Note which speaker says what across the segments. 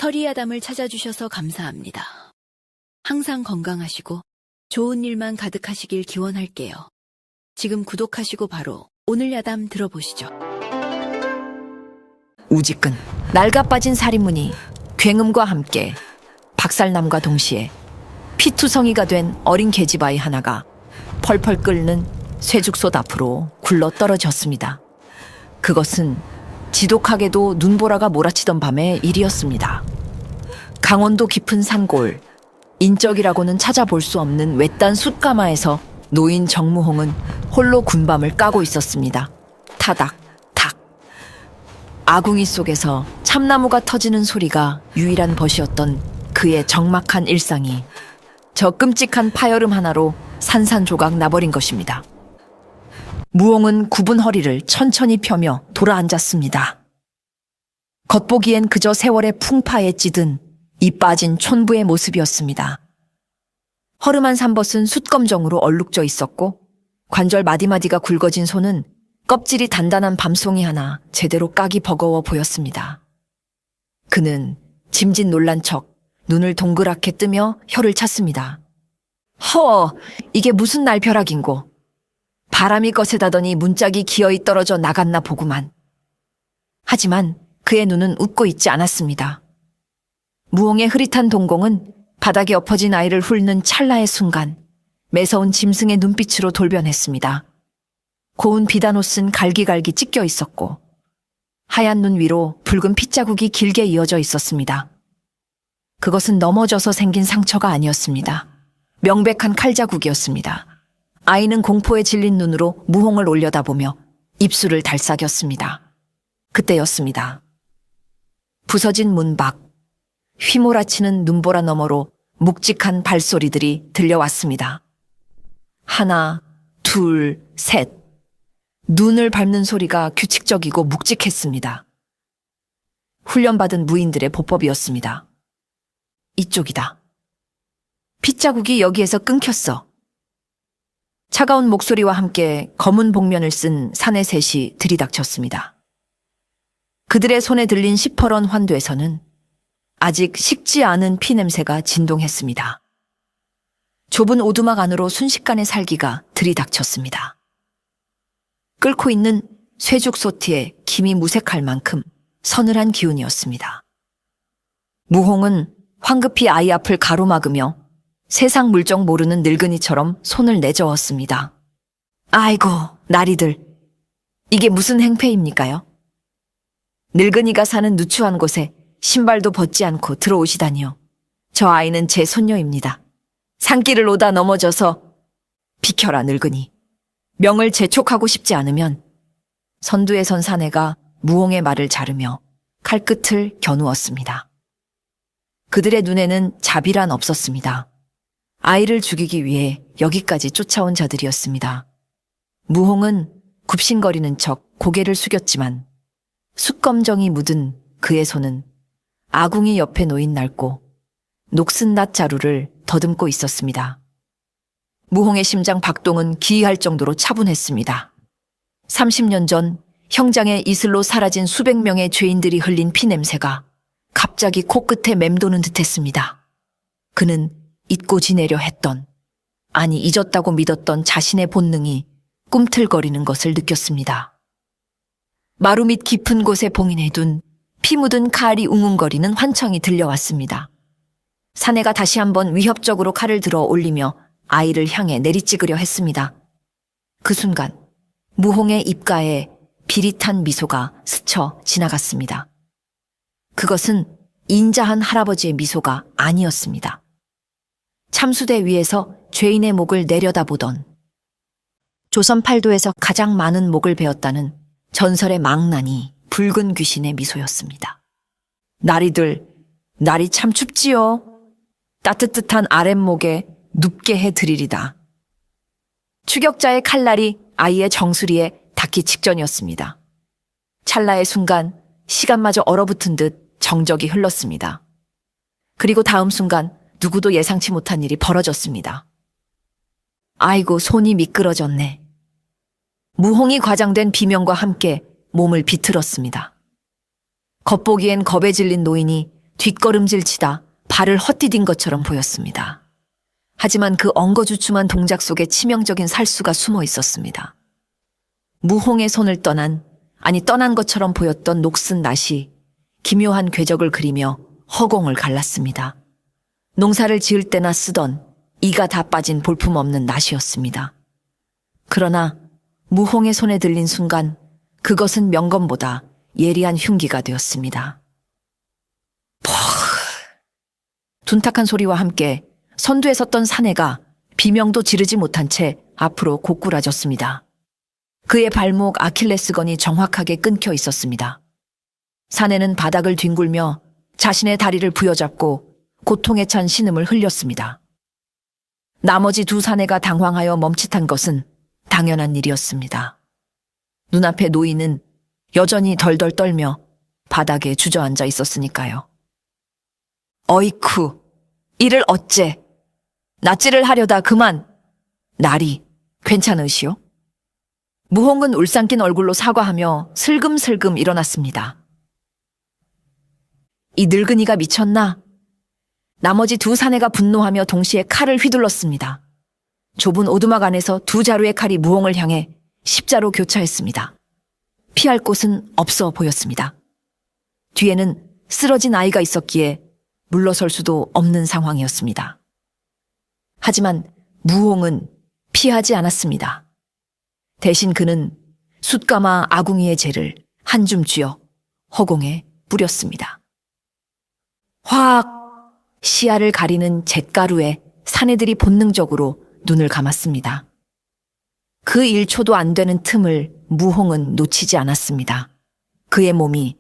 Speaker 1: 스터리아담을 찾아주셔서 감사합니다. 항상 건강하시고 좋은 일만 가득하시길 기원할게요. 지금 구독하시고 바로 오늘 야담 들어보시죠.
Speaker 2: 우직근 낡아빠진 살인문이 굉음과 함께 박살남과 동시에 피투성이가 된 어린 계집아이 하나가 펄펄 끓는 쇠죽솥 앞으로 굴러 떨어졌습니다. 그것은 지독하게도 눈보라가 몰아치던 밤의 일이었습니다. 강원도 깊은 산골, 인적이라고는 찾아볼 수 없는 외딴 숯가마에서 노인 정무홍은 홀로 군밤을 까고 있었습니다. 타닥, 탁. 아궁이 속에서 참나무가 터지는 소리가 유일한 벗이었던 그의 적막한 일상이 저 끔찍한 파열음 하나로 산산조각 나버린 것입니다. 무홍은 굽은 허리를 천천히 펴며 돌아앉았습니다. 겉보기엔 그저 세월의 풍파에 찌든 이 빠진 촌부의 모습이었습니다. 허름한 삼벗은 숯검정으로 얼룩져 있었고 관절 마디마디가 굵어진 손은 껍질이 단단한 밤송이 하나 제대로 까기 버거워 보였습니다. 그는 짐짓 놀란 척 눈을 동그랗게 뜨며 혀를 찼습니다. 이게 무슨 날벼락인고. 바람이 거세다더니 문짝이 기어이 떨어져 나갔나 보구만. 하지만 그의 눈은 웃고 있지 않았습니다. 무홍의 흐릿한 동공은 바닥에 엎어진 아이를 훑는 찰나의 순간 매서운 짐승의 눈빛으로 돌변했습니다. 고운 비단옷은 갈기갈기 찢겨 있었고 하얀 눈 위로 붉은 핏자국이 길게 이어져 있었습니다. 그것은 넘어져서 생긴 상처가 아니었습니다. 명백한 칼자국이었습니다. 아이는 공포에 질린 눈으로 무홍을 올려다보며 입술을 달싹였습니다. 그때였습니다. 부서진 문 밖, 휘몰아치는 눈보라 너머로 묵직한 발소리들이 들려왔습니다. 하나, 둘, 셋. 눈을 밟는 소리가 규칙적이고 묵직했습니다. 훈련받은 무인들의 보법이었습니다. 이쪽이다. 핏자국이 여기에서 끊겼어. 차가운 목소리와 함께 검은 복면을 쓴 사내 셋이 들이닥쳤습니다. 그들의 손에 들린 시퍼런 환도에서는 아직 식지 않은 피 냄새가 진동했습니다. 좁은 오두막 안으로 순식간에 살기가 들이닥쳤습니다. 끓고 있는 쇠죽 소티에 김이 무색할 만큼 서늘한 기운이었습니다. 무홍은 황급히 아이 앞을 가로막으며 세상 물정 모르는 늙은이처럼 손을 내저었습니다. 아이고, 나리들. 이게 무슨 행패입니까요? 늙은이가 사는 누추한 곳에 신발도 벗지 않고 들어오시다니요. 저 아이는 제 손녀입니다. 산길을 오다 넘어져서 비켜라 늙은이. 명을 재촉하고 싶지 않으면 선두에 선 사내가 무홍의 말을 자르며 칼끝을 겨누었습니다. 그들의 눈에는 자비란 없었습니다. 아이를 죽이기 위해 여기까지 쫓아온 자들이었습니다. 무홍은 굽신거리는 척 고개를 숙였지만 숯검정이 묻은 그의 손은 아궁이 옆에 놓인 낡고 녹슨 낫 자루를 더듬고 있었습니다. 무홍의 심장 박동은 기이할 정도로 차분했습니다. 30년 전 형장의 이슬로 사라진 수백 명의 죄인들이 흘린 피 냄새가 갑자기 코끝에 맴도는 듯했습니다. 그는 잊고 지내려 했던, 아니 잊었다고 믿었던 자신의 본능이 꿈틀거리는 것을 느꼈습니다. 마루 밑 깊은 곳에 봉인해둔 피 묻은 칼이 웅웅거리는 환청이 들려왔습니다. 사내가 다시 한번 위협적으로 칼을 들어 올리며 아이를 향해 내리찍으려 했습니다. 그 순간 무홍의 입가에 비릿한 미소가 스쳐 지나갔습니다. 그것은 인자한 할아버지의 미소가 아니었습니다. 참수대 위에서 죄인의 목을 내려다보던 조선 팔도에서 가장 많은 목을 베었다는 전설의 망나니 붉은 귀신의 미소였습니다. 나리들, 날이 참 춥지요. 따뜻한 아랫목에 눕게 해드리리다. 추격자의 칼날이 아이의 정수리에 닿기 직전이었습니다. 찰나의 순간 시간마저 얼어붙은 듯 정적이 흘렀습니다. 그리고 다음 순간 누구도 예상치 못한 일이 벌어졌습니다. 아이고, 손이 미끄러졌네. 무홍이 과장된 비명과 함께 몸을 비틀었습니다. 겉보기엔 겁에 질린 노인이 뒷걸음질 치다 발을 헛디딘 것처럼 보였습니다. 하지만 그 엉거주춤한 동작 속에 치명적인 살수가 숨어 있었습니다. 무홍의 손을 떠난 것처럼 보였던 녹슨 낫이 기묘한 궤적을 그리며 허공을 갈랐습니다. 농사를 지을 때나 쓰던 이가 다 빠진 볼품없는 낫이었습니다. 그러나 무홍의 손에 들린 순간 그것은 명검보다 예리한 흉기가 되었습니다. 퍽! 둔탁한 소리와 함께 선두에 섰던 사내가 비명도 지르지 못한 채 앞으로 고꾸라졌습니다. 그의 발목 아킬레스건이 정확하게 끊겨 있었습니다. 사내는 바닥을 뒹굴며 자신의 다리를 부여잡고 고통에 찬 신음을 흘렸습니다. 나머지 두 사내가 당황하여 멈칫한 것은 당연한 일이었습니다. 눈앞에 노인은 여전히 덜덜 떨며 바닥에 주저앉아 있었으니까요. 어이쿠, 이를 어째? 낫질을 하려다 그만. 날이 괜찮으시오? 무홍은 울상낀 얼굴로 사과하며 슬금슬금 일어났습니다. 이 늙은이가 미쳤나? 나머지 두 사내가 분노하며 동시에 칼을 휘둘렀습니다. 좁은 오두막 안에서 두 자루의 칼이 무홍을 향해 십자로 교차했습니다. 피할 곳은 없어 보였습니다. 뒤에는 쓰러진 아이가 있었기에 물러설 수도 없는 상황이었습니다. 하지만 무홍은 피하지 않았습니다. 대신 그는 숯가마 아궁이의 재를 한 줌 쥐어 허공에 뿌렸습니다. 확! 시야를 가리는 잿가루에 사내들이 본능적으로 눈을 감았습니다. 그 1초도 안 되는 틈을 무홍은 놓치지 않았습니다. 그의 몸이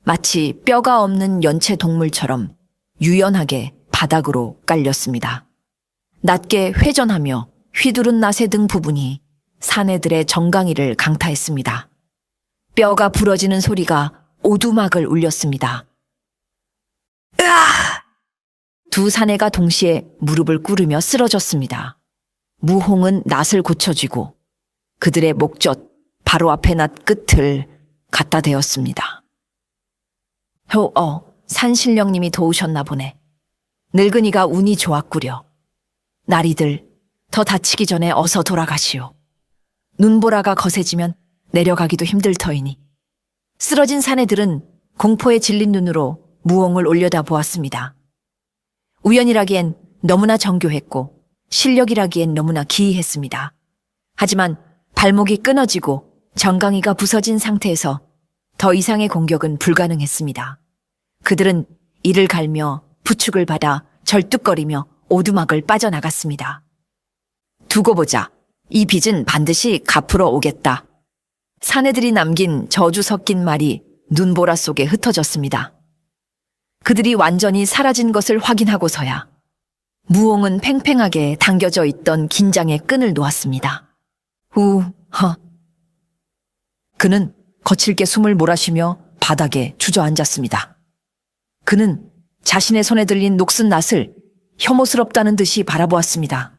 Speaker 2: 마치 뼈가 없는 연체 동물처럼 유연하게 바닥으로 깔렸습니다. 낮게 회전하며 휘두른 나세 등 부분이 사내들의 정강이를 강타했습니다. 뼈가 부러지는 소리가 오두막을 울렸습니다. 으아! 두 사내가 동시에 무릎을 꿇으며 쓰러졌습니다. 무홍은 낫을 고쳐쥐고 그들의 목젖 바로 앞에 낫 끝을 갖다 대었습니다. 산신령님이 도우셨나 보네. 늙은이가 운이 좋았구려. 나리들, 더 다치기 전에 어서 돌아가시오. 눈보라가 거세지면 내려가기도 힘들 터이니. 쓰러진 사내들은 공포에 질린 눈으로 무홍을 올려다 보았습니다. 우연이라기엔 너무나 정교했고 실력이라기엔 너무나 기이했습니다. 하지만 발목이 끊어지고 정강이가 부서진 상태에서 더 이상의 공격은 불가능했습니다. 그들은 이를 갈며 부축을 받아 절뚝거리며 오두막을 빠져나갔습니다. 두고 보자. 이 빚은 반드시 갚으러 오겠다. 사내들이 남긴 저주 섞인 말이 눈보라 속에 흩어졌습니다. 그들이 완전히 사라진 것을 확인하고서야 무홍은 팽팽하게 당겨져 있던 긴장의 끈을 놓았습니다. 그는 거칠게 숨을 몰아쉬며 바닥에 주저앉았습니다. 그는 자신의 손에 들린 녹슨 낫을 혐오스럽다는 듯이 바라보았습니다.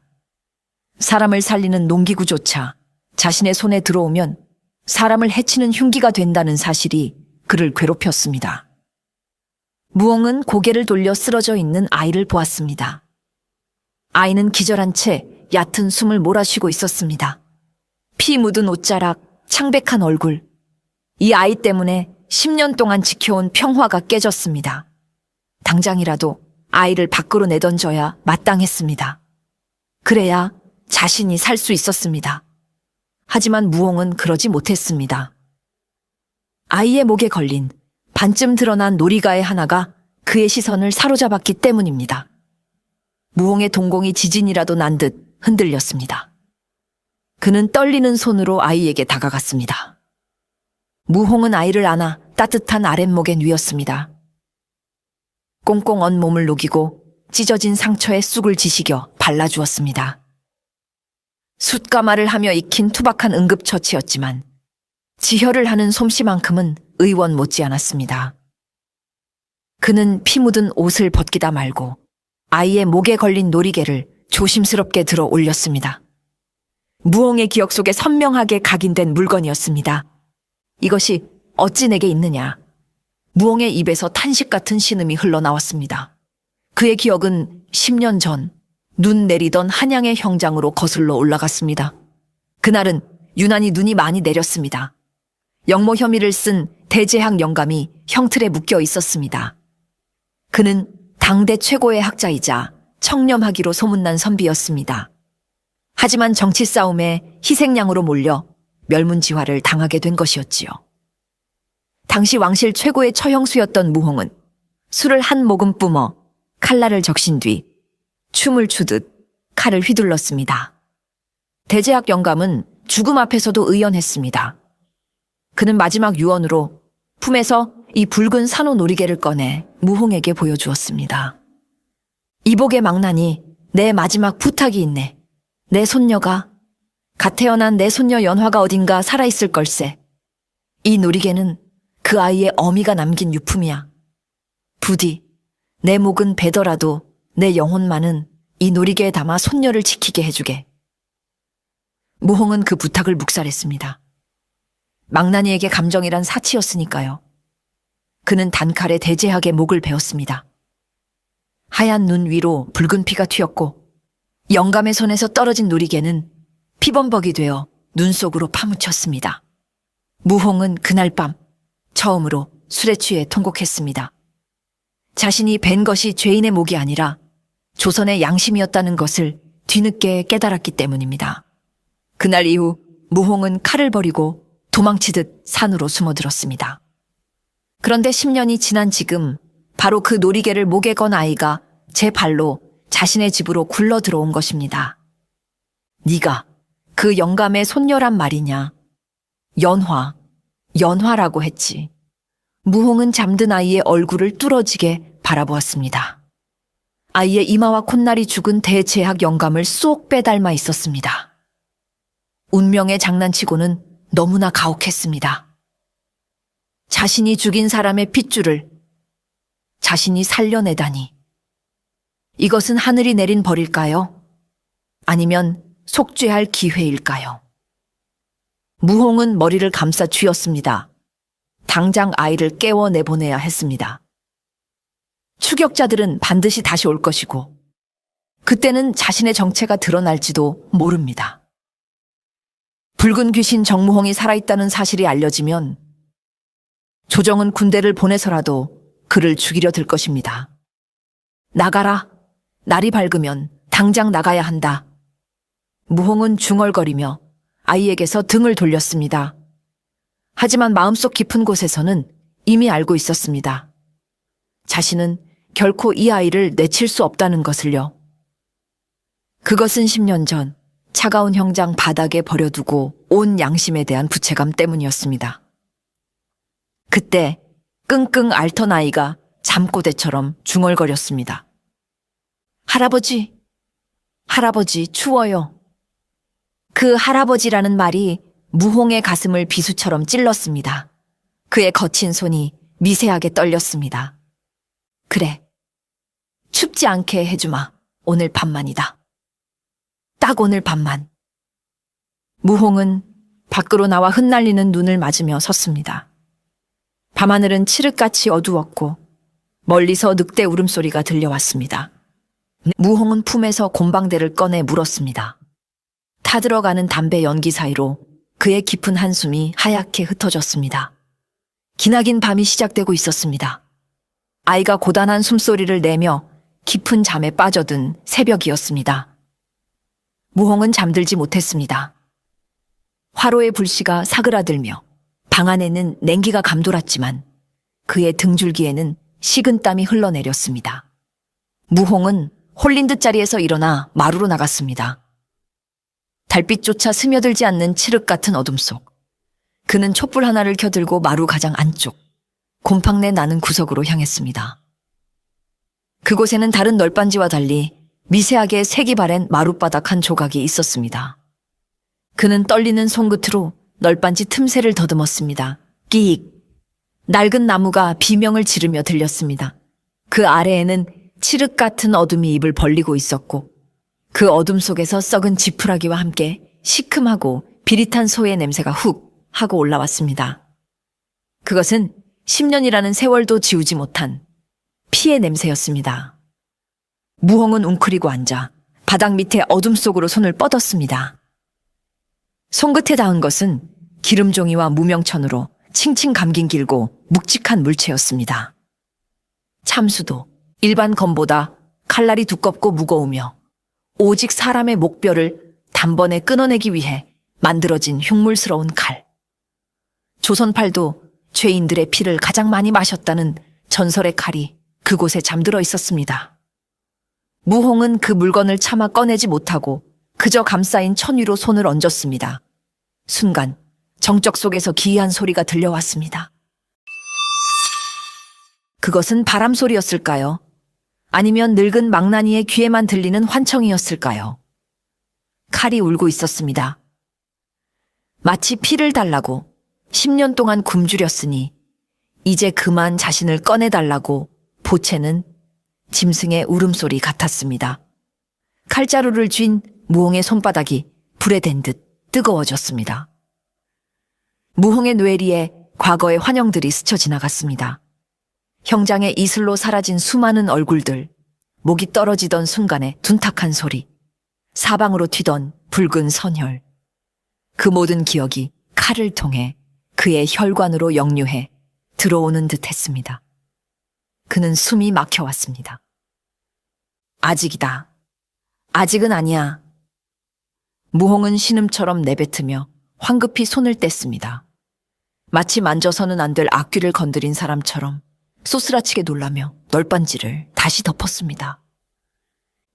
Speaker 2: 사람을 살리는 농기구조차 자신의 손에 들어오면 사람을 해치는 흉기가 된다는 사실이 그를 괴롭혔습니다. 무홍은 고개를 돌려 쓰러져 있는 아이를 보았습니다. 아이는 기절한 채 얕은 숨을 몰아쉬고 있었습니다. 피 묻은 옷자락, 창백한 얼굴. 이 아이 때문에 10년 동안 지켜온 평화가 깨졌습니다. 당장이라도 아이를 밖으로 내던져야 마땅했습니다. 그래야 자신이 살 수 있었습니다. 하지만 무홍은 그러지 못했습니다. 아이의 목에 걸린 반쯤 드러난 놀이가의 하나가 그의 시선을 사로잡았기 때문입니다. 무홍의 동공이 지진이라도 난 듯 흔들렸습니다. 그는 떨리는 손으로 아이에게 다가갔습니다. 무홍은 아이를 안아 따뜻한 아랫목에 누웠습니다. 꽁꽁 언 몸을 녹이고 찢어진 상처에 쑥을 지시겨 발라주었습니다. 숯가마를 하며 익힌 투박한 응급처치였지만 지혈을 하는 솜씨만큼은 의원 못지않았습니다. 그는 피 묻은 옷을 벗기다 말고 아이의 목에 걸린 놀이개를 조심스럽게 들어 올렸습니다. 무홍의 기억 속에 선명하게 각인된 물건이었습니다. 이것이 어찌 내게 있느냐? 무홍의 입에서 탄식 같은 신음이 흘러나왔습니다. 그의 기억은 10년 전 눈 내리던 한양의 형장으로 거슬러 올라갔습니다. 그날은 유난히 눈이 많이 내렸습니다. 영모 혐의를 쓴 대제학 영감이 형틀에 묶여 있었습니다. 그는 당대 최고의 학자이자 청렴하기로 소문난 선비였습니다. 하지만 정치 싸움에 희생양으로 몰려 멸문지화를 당하게 된 것이었지요. 당시 왕실 최고의 처형수였던 무홍은 술을 한 모금 뿜어 칼날을 적신 뒤 춤을 추듯 칼을 휘둘렀습니다. 대제학 영감은 죽음 앞에서도 의연했습니다. 그는 마지막 유언으로 품에서 이 붉은 산호 놀이개를 꺼내 무홍에게 보여주었습니다. 이복의 망나니, 내 마지막 부탁이 있네. 내 손녀가, 갓 태어난 내 손녀 연화가 어딘가 살아있을 걸세. 이 놀이개는 그 아이의 어미가 남긴 유품이야. 부디 내 목은 베더라도 내 영혼만은 이 놀이개에 담아 손녀를 지키게 해주게. 무홍은 그 부탁을 묵살했습니다. 망나니에게 감정이란 사치였으니까요. 그는 단칼에 대제학의 목을 베었습니다. 하얀 눈 위로 붉은 피가 튀었고 영감의 손에서 떨어진 놀이개는 피범벅이 되어 눈 속으로 파묻혔습니다. 무홍은 그날 밤 처음으로 술에 취해 통곡했습니다. 자신이 벤 것이 죄인의 목이 아니라 조선의 양심이었다는 것을 뒤늦게 깨달았기 때문입니다. 그날 이후 무홍은 칼을 버리고 도망치듯 산으로 숨어들었습니다. 그런데 10년이 지난 지금 바로 그 놀이개를 목에 건 아이가 제 발로 자신의 집으로 굴러 들어온 것입니다. 네가 그 영감의 손녀란 말이냐. 연화라고 했지. 무홍은 잠든 아이의 얼굴을 뚫어지게 바라보았습니다. 아이의 이마와 콧날이 죽은 대제학 영감을 쏙 빼닮아 있었습니다. 운명의 장난치고는 너무나 가혹했습니다. 자신이 죽인 사람의 핏줄을 자신이 살려내다니. 이것은 하늘이 내린 벌일까요? 아니면 속죄할 기회일까요? 무홍은 머리를 감싸 쥐었습니다. 당장 아이를 깨워 내보내야 했습니다. 추격자들은 반드시 다시 올 것이고 그때는 자신의 정체가 드러날지도 모릅니다. 붉은 귀신 정무홍이 살아있다는 사실이 알려지면 조정은 군대를 보내서라도 그를 죽이려 들 것입니다. 나가라. 날이 밝으면 당장 나가야 한다. 무홍은 중얼거리며 아이에게서 등을 돌렸습니다. 하지만 마음속 깊은 곳에서는 이미 알고 있었습니다. 자신은 결코 이 아이를 내칠 수 없다는 것을요. 그것은 10년 전 차가운 형장 바닥에 버려두고 온 양심에 대한 부채감 때문이었습니다. 그때 끙끙 앓던 아이가 잠꼬대처럼 중얼거렸습니다. 할아버지, 할아버지 추워요. 그 할아버지라는 말이 무홍의 가슴을 비수처럼 찔렀습니다. 그의 거친 손이 미세하게 떨렸습니다. 그래, 춥지 않게 해주마. 오늘 밤만이다. 딱 오늘 밤만. 무홍은 밖으로 나와 흩날리는 눈을 맞으며 섰습니다. 밤하늘은 칠흑같이 어두웠고 멀리서 늑대 울음소리가 들려왔습니다. 무홍은 품에서 곰방대를 꺼내 물었습니다. 타들어가는 담배 연기 사이로 그의 깊은 한숨이 하얗게 흩어졌습니다. 기나긴 밤이 시작되고 있었습니다. 아이가 고단한 숨소리를 내며 깊은 잠에 빠져든 새벽이었습니다. 무홍은 잠들지 못했습니다. 화로의 불씨가 사그라들며 방 안에는 냉기가 감돌았지만 그의 등줄기에는 식은땀이 흘러내렸습니다. 무홍은 홀린 듯 자리에서 일어나 마루로 나갔습니다. 달빛조차 스며들지 않는 칠흑 같은 어둠 속 그는 촛불 하나를 켜들고 마루 가장 안쪽 곰팡내 나는 구석으로 향했습니다. 그곳에는 다른 널빤지와 달리 미세하게 색이 바랜 마룻바닥 한 조각이 있었습니다. 그는 떨리는 손끝으로 널빤지 틈새를 더듬었습니다. 끼익! 낡은 나무가 비명을 지르며 들렸습니다. 그 아래에는 칠흑 같은 어둠이 입을 벌리고 있었고 그 어둠 속에서 썩은 지푸라기와 함께 시큼하고 비릿한 소의 냄새가 훅 하고 올라왔습니다. 그것은 10년이라는 세월도 지우지 못한 피의 냄새였습니다. 무홍은 웅크리고 앉아 바닥 밑에 어둠 속으로 손을 뻗었습니다. 손끝에 닿은 것은 기름종이와 무명천으로 칭칭 감긴 길고 묵직한 물체였습니다. 참수도 일반 검보다 칼날이 두껍고 무거우며 오직 사람의 목뼈를 단번에 끊어내기 위해 만들어진 흉물스러운 칼. 조선팔도 죄인들의 피를 가장 많이 마셨다는 전설의 칼이 그곳에 잠들어 있었습니다. 무홍은 그 물건을 차마 꺼내지 못하고 그저 감싸인 천 위로 손을 얹었습니다. 순간 정적 속에서 기이한 소리가 들려왔습니다. 그것은 바람 소리였을까요? 아니면 늙은 망나니의 귀에만 들리는 환청이었을까요? 칼이 울고 있었습니다. 마치 피를 달라고 10년 동안 굶주렸으니 이제 그만 자신을 꺼내달라고 보채는 짐승의 울음소리 같았습니다. 칼자루를 쥔 무홍의 손바닥이 불에 댄 듯 뜨거워졌습니다. 무홍의 뇌리에 과거의 환영들이 스쳐 지나갔습니다. 형장의 이슬로 사라진 수많은 얼굴들, 목이 떨어지던 순간의 둔탁한 소리, 사방으로 튀던 붉은 선혈. 그 모든 기억이 칼을 통해 그의 혈관으로 역류해 들어오는 듯 했습니다. 그는 숨이 막혀왔습니다. 아직이다. 아직은 아니야. 무홍은 신음처럼 내뱉으며 황급히 손을 뗐습니다. 마치 만져서는 안 될 악귀를 건드린 사람처럼 쏘스라치게 놀라며 널빤지를 다시 덮었습니다.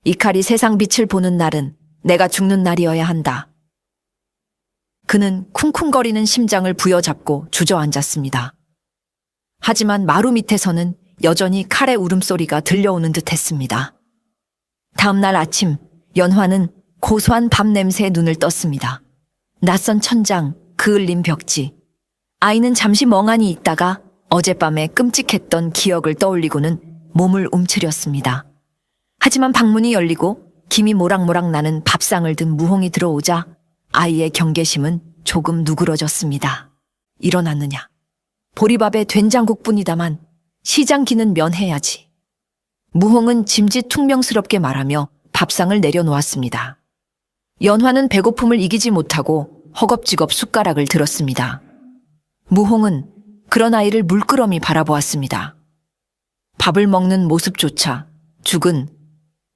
Speaker 2: 이 칼이 세상 빛을 보는 날은 내가 죽는 날이어야 한다. 그는 쿵쿵거리는 심장을 부여잡고 주저앉았습니다. 하지만 마루 밑에서는 여전히 칼의 울음소리가 들려오는 듯 했습니다. 다음 날 아침, 연화는 고소한 밥 냄새에 눈을 떴습니다. 낯선 천장, 그을린 벽지. 아이는 잠시 멍하니 있다가 어젯밤에 끔찍했던 기억을 떠올리고는 몸을 움츠렸습니다. 하지만 방문이 열리고 김이 모락모락 나는 밥상을 든 무홍이 들어오자 아이의 경계심은 조금 누그러졌습니다. 일어났느냐. 보리밥에 된장국뿐이다만 시장기는 면해야지. 무홍은 짐짓퉁명스럽게 말하며 밥상을 내려놓았습니다. 연화는 배고픔을 이기지 못하고 허겁지겁 숟가락을 들었습니다. 무홍은 그런 아이를 물끄러미 바라보았습니다. 밥을 먹는 모습조차 죽은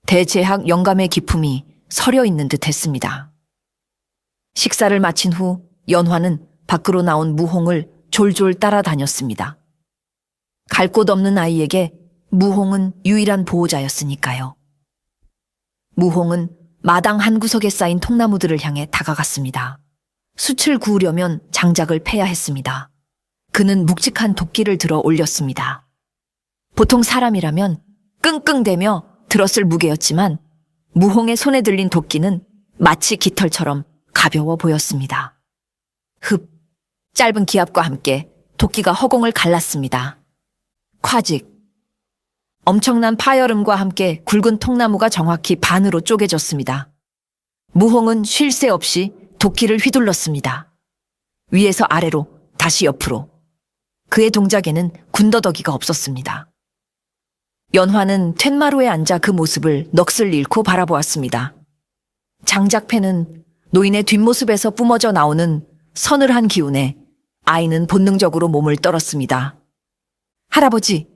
Speaker 2: 대제학 영감의 기품이 서려 있는 듯 했습니다. 식사를 마친 후 연화는 밖으로 나온 무홍을 졸졸 따라다녔습니다. 갈 곳 없는 아이에게 무홍은 유일한 보호자였으니까요. 무홍은 마당 한 구석에 쌓인 통나무들을 향해 다가갔습니다. 숯을 구우려면 장작을 패야 했습니다. 그는 묵직한 도끼를 들어 올렸습니다. 보통 사람이라면 끙끙대며 들었을 무게였지만 무홍의 손에 들린 도끼는 마치 깃털처럼 가벼워 보였습니다. 흡, 짧은 기압과 함께 도끼가 허공을 갈랐습니다. 콰직, 엄청난 파열음과 함께 굵은 통나무가 정확히 반으로 쪼개졌습니다. 무홍은 쉴 새 없이 도끼를 휘둘렀습니다. 위에서 아래로, 다시 옆으로. 그의 동작에는 군더더기가 없었습니다. 연화는 툇마루에 앉아 그 모습을 넋을 잃고 바라보았습니다. 장작패는 노인의 뒷모습에서 뿜어져 나오는 서늘한 기운에 아이는 본능적으로 몸을 떨었습니다. 할아버지!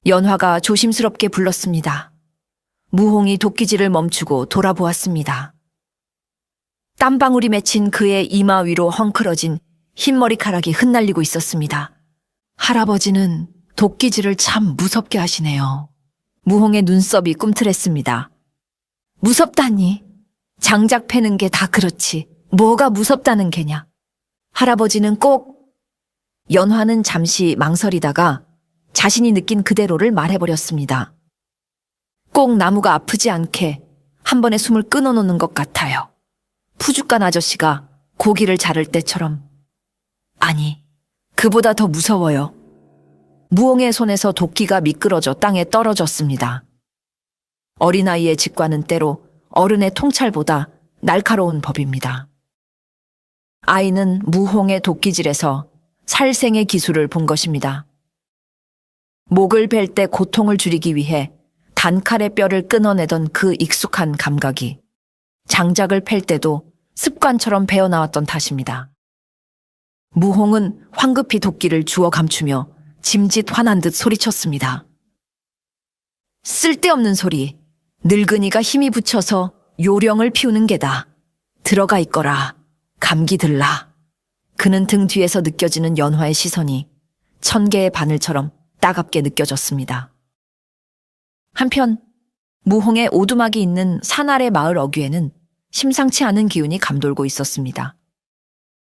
Speaker 2: 연화가 조심스럽게 불렀습니다. 무홍이 도끼질을 멈추고 돌아보았습니다. 땀방울이 맺힌 그의 이마 위로 헝클어진 흰 머리카락이 흩날리고 있었습니다. 할아버지는 도끼질을 참 무섭게 하시네요. 무홍의 눈썹이 꿈틀했습니다. 무섭다니. 장작 패는 게 다 그렇지. 뭐가 무섭다는 게냐. 할아버지는 꼭. 연화는 잠시 망설이다가 자신이 느낀 그대로를 말해버렸습니다. 꼭 나무가 아프지 않게 한 번에 숨을 끊어놓는 것 같아요. 푸죽간 아저씨가 고기를 자를 때처럼. 아니, 그보다 더 무서워요. 무홍의 손에서 도끼가 미끄러져 땅에 떨어졌습니다. 어린아이의 직관은 때로 어른의 통찰보다 날카로운 법입니다. 아이는 무홍의 도끼질에서 살생의 기술을 본 것입니다. 목을 벨 때 고통을 줄이기 위해 단칼에 뼈를 끊어내던 그 익숙한 감각이 장작을 팰 때도 습관처럼 배어나왔던 탓입니다. 무홍은 황급히 도끼를 주워 감추며 짐짓 화난 듯 소리쳤습니다. 쓸데없는 소리. 늙은이가 힘이 붙여서 요령을 피우는 게다. 들어가 있거라. 감기 들라. 그는 등 뒤에서 느껴지는 연화의 시선이 천 개의 바늘처럼 따갑게 느껴졌습니다. 한편 무홍의 오두막이 있는 산 아래 마을 어귀에는 심상치 않은 기운이 감돌고 있었습니다.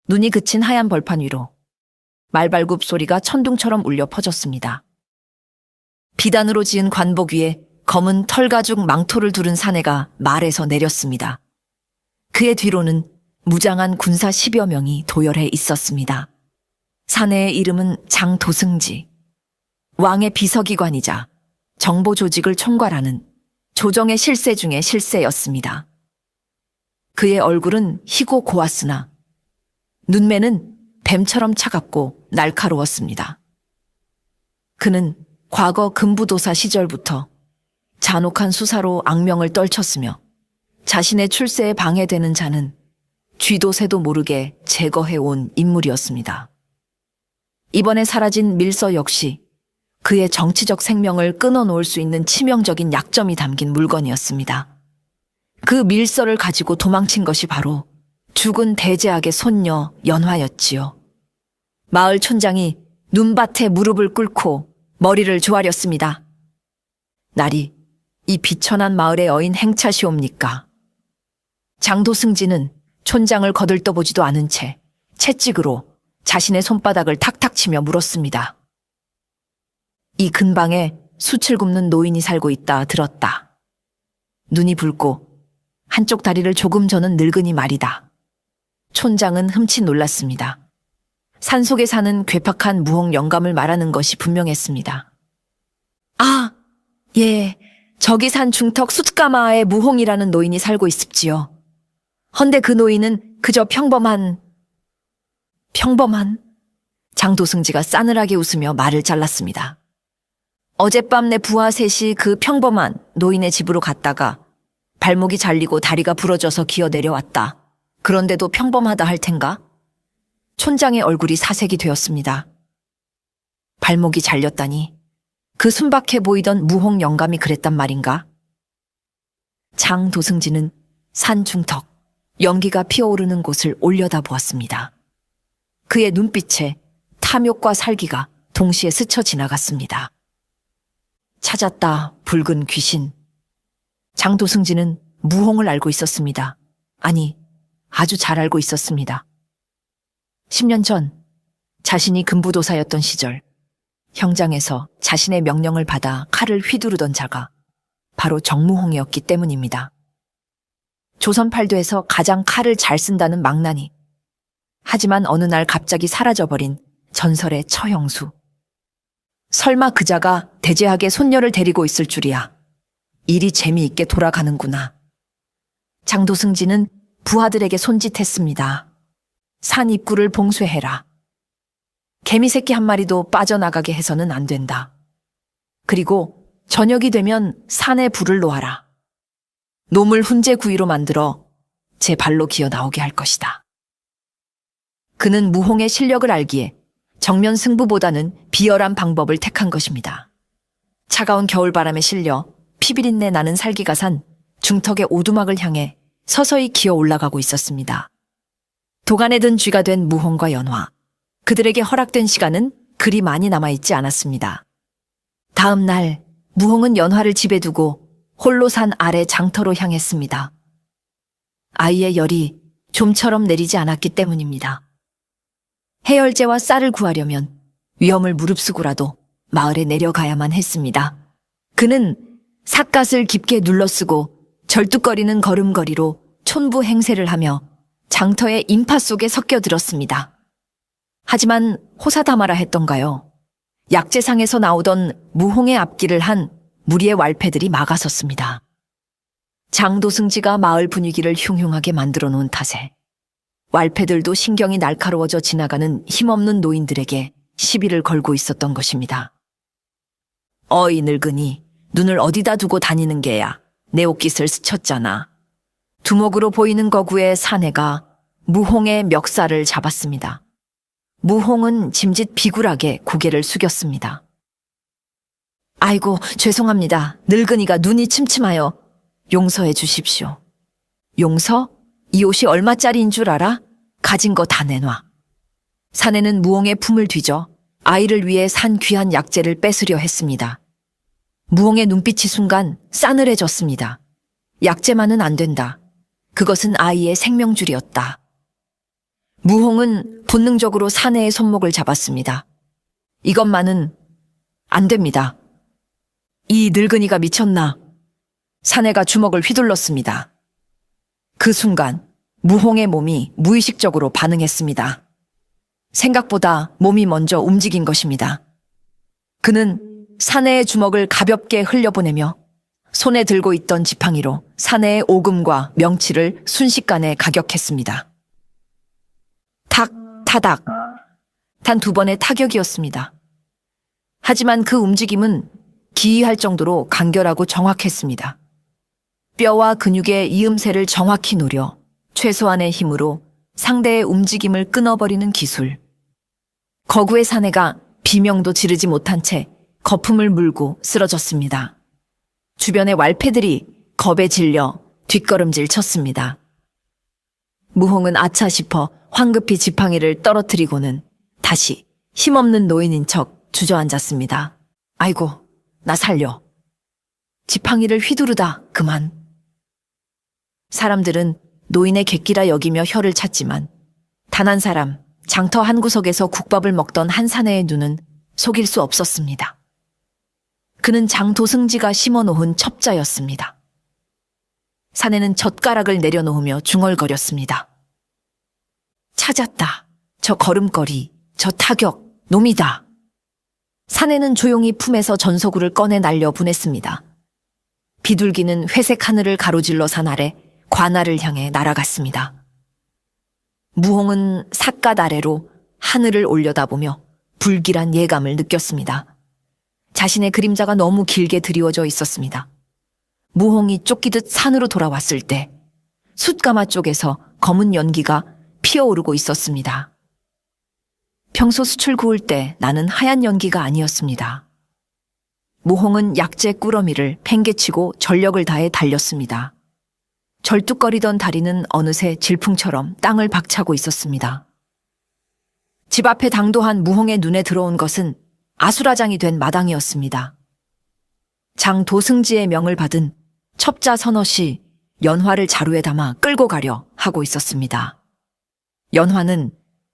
Speaker 2: 눈이 그친 하얀 벌판 위로 말발굽 소리가 천둥처럼 울려 퍼졌습니다. 비단으로 지은 관복 위에 검은 털가죽 망토를 두른 사내가 말에서 내렸습니다. 그의 뒤로는 무장한 군사 10여 명이 도열해 있었습니다. 사내의 이름은 장도승지. 왕의 비서기관이자 정보 조직을 총괄하는 조정의 실세 중의 실세였습니다. 그의 얼굴은 희고 고왔으나 눈매는 뱀처럼 차갑고 날카로웠습니다. 그는 과거 금부도사 시절부터 잔혹한 수사로 악명을 떨쳤으며 자신의 출세에 방해되는 자는 쥐도 새도 모르게 제거해온 인물이었습니다. 이번에 사라진 밀서 역시 그의 정치적 생명을 끊어놓을 수 있는 치명적인 약점이 담긴 물건이었습니다. 그 밀서를 가지고 도망친 것이 바로 죽은 대제학의 손녀 연화였지요. 마을 촌장이 눈밭에 무릎을 꿇고 머리를 조아렸습니다. 날이 이 비천한 마을의 어인 행차시옵니까? 장도승지는 촌장을 거들떠보지도 않은 채 채찍으로 자신의 손바닥을 탁탁 치며 물었습니다. 이 근방에 숯을 굽는 노인이 살고 있다 들었다. 눈이 붉고 한쪽 다리를 조금 저는 늙은이 말이다. 촌장은 흠칫 놀랐습니다. 산속에 사는 괴팍한 무홍 영감을 말하는 것이 분명했습니다. 아, 예, 저기 산 중턱 숫가마에 무홍이라는 노인이 살고 있습지요. 헌데 그 노인은 그저 평범한... 장도승지가 싸늘하게 웃으며 말을 잘랐습니다. 어젯밤 내 부하 셋이 그 평범한 노인의 집으로 갔다가 발목이 잘리고 다리가 부러져서 기어 내려왔다. 그런데도 평범하다 할 텐가? 촌장의 얼굴이 사색이 되었습니다. 발목이 잘렸다니 그 순박해 보이던 무홍 영감이 그랬단 말인가? 장도승지는 산 중턱, 연기가 피어오르는 곳을 올려다보았습니다. 그의 눈빛에 탐욕과 살기가 동시에 스쳐 지나갔습니다. 찾았다, 붉은 귀신. 장도승지는 무홍을 알고 있었습니다. 아니, 아주 잘 알고 있었습니다. 10년 전 자신이 금부도사였던 시절 형장에서 자신의 명령을 받아 칼을 휘두르던 자가 바로 정무홍이었기 때문입니다. 조선 팔도에서 가장 칼을 잘 쓴다는 망나니, 하지만 어느 날 갑자기 사라져버린 전설의 처형수. 설마 그자가 대제학의 손녀를 데리고 있을 줄이야. 일이 재미있게 돌아가는구나. 장도승지는 부하들에게 손짓했습니다. 산 입구를 봉쇄해라. 개미 새끼 한 마리도 빠져나가게 해서는 안 된다. 그리고 저녁이 되면 산에 불을 놓아라. 놈을 훈제 구이로 만들어 제 발로 기어 나오게 할 것이다. 그는 무홍의 실력을 알기에 정면 승부보다는 비열한 방법을 택한 것입니다. 차가운 겨울바람에 실려 피비린내 나는 살기가 산 중턱의 오두막을 향해 서서히 기어 올라가고 있었습니다. 도간에 든 쥐가 된 무홍과 연화. 그들에게 허락된 시간은 그리 많이 남아있지 않았습니다. 다음 날 무홍은 연화를 집에 두고 홀로 산 아래 장터로 향했습니다. 아이의 열이 좀처럼 내리지 않았기 때문입니다. 해열제와 쌀을 구하려면 위험을 무릅쓰고라도 마을에 내려가야만 했습니다. 그는 삿갓을 깊게 눌러쓰고 절뚝거리는 걸음걸이로 촌부 행세를 하며 장터의 인파 속에 섞여들었습니다. 하지만 호사다마라 했던가요? 약재상에서 나오던 무홍의 앞길을 한 무리의 왈패들이 막아섰습니다. 장도승지가 마을 분위기를 흉흉하게 만들어 놓은 탓에 왈패들도 신경이 날카로워져 지나가는 힘없는 노인들에게 시비를 걸고 있었던 것입니다. 어이 늙은이, 눈을 어디다 두고 다니는 게야. 내 옷깃을 스쳤잖아. 두목으로 보이는 거구에 사내가 무홍의 멱살을 잡았습니다. 무홍은 짐짓 비굴하게 고개를 숙였습니다. 아이고, 죄송합니다. 늙은이가 눈이 침침하여 용서해 주십시오. 용서? 이 옷이 얼마짜리인 줄 알아? 가진 거 다 내놔. 사내는 무홍의 품을 뒤져 아이를 위해 산 귀한 약재를 뺏으려 했습니다. 무홍의 눈빛이 순간 싸늘해졌습니다. 약재만은 안 된다. 그것은 아이의 생명줄이었다. 무홍은 본능적으로 사내의 손목을 잡았습니다. 이것만은 안 됩니다. 이 늙은이가 미쳤나? 사내가 주먹을 휘둘렀습니다. 그 순간 무홍의 몸이 무의식적으로 반응했습니다. 생각보다 몸이 먼저 움직인 것입니다. 그는 사내의 주먹을 가볍게 흘려보내며 손에 들고 있던 지팡이로 사내의 오금과 명치를 순식간에 가격했습니다. 탁, 타닥. 단 2번의 타격이었습니다. 하지만 그 움직임은 기이할 정도로 간결하고 정확했습니다. 뼈와 근육의 이음새를 정확히 노려 최소한의 힘으로 상대의 움직임을 끊어버리는 기술. 거구의 사내가 비명도 지르지 못한 채 거품을 물고 쓰러졌습니다. 주변의 왈패들이 겁에 질려 뒷걸음질 쳤습니다. 무홍은 아차 싶어 황급히 지팡이를 떨어뜨리고는 다시 힘없는 노인인 척 주저앉았습니다. 아이고, 나 살려. 지팡이를 휘두르다 그만. 사람들은 노인의 객기라 여기며 혀를 찼지만 단 한 사람, 장터 한 구석에서 국밥을 먹던 한 사내의 눈은 속일 수 없었습니다. 그는 장도승지가 심어놓은 첩자였습니다. 사내는 젓가락을 내려놓으며 중얼거렸습니다. 찾았다. 저 걸음걸이, 저 타격, 놈이다. 사내는 조용히 품에서 전소구를 꺼내 날려 보냈습니다. 비둘기는 회색 하늘을 가로질러 산 아래 관아를 향해 날아갔습니다. 무홍은 삿갓 아래로 하늘을 올려다보며 불길한 예감을 느꼈습니다. 자신의 그림자가 너무 길게 드리워져 있었습니다. 무홍이 쫓기듯 산으로 돌아왔을 때 숫가마 쪽에서 검은 연기가 피어오르고 있었습니다. 평소 수출 구울 때 나는 하얀 연기가 아니었습니다. 무홍은 약재 꾸러미를 팽개치고 전력을 다해 달렸습니다. 절뚝거리던 다리는 어느새 질풍처럼 땅을 박차고 있었습니다. 집 앞에 당도한 무홍의 눈에 들어온 것은 아수라장이 된 마당이었습니다. 장 도승지의 명을 받은 첩자 서너시 연화를 자루에 담아 끌고 가려 하고 있었습니다. 연화는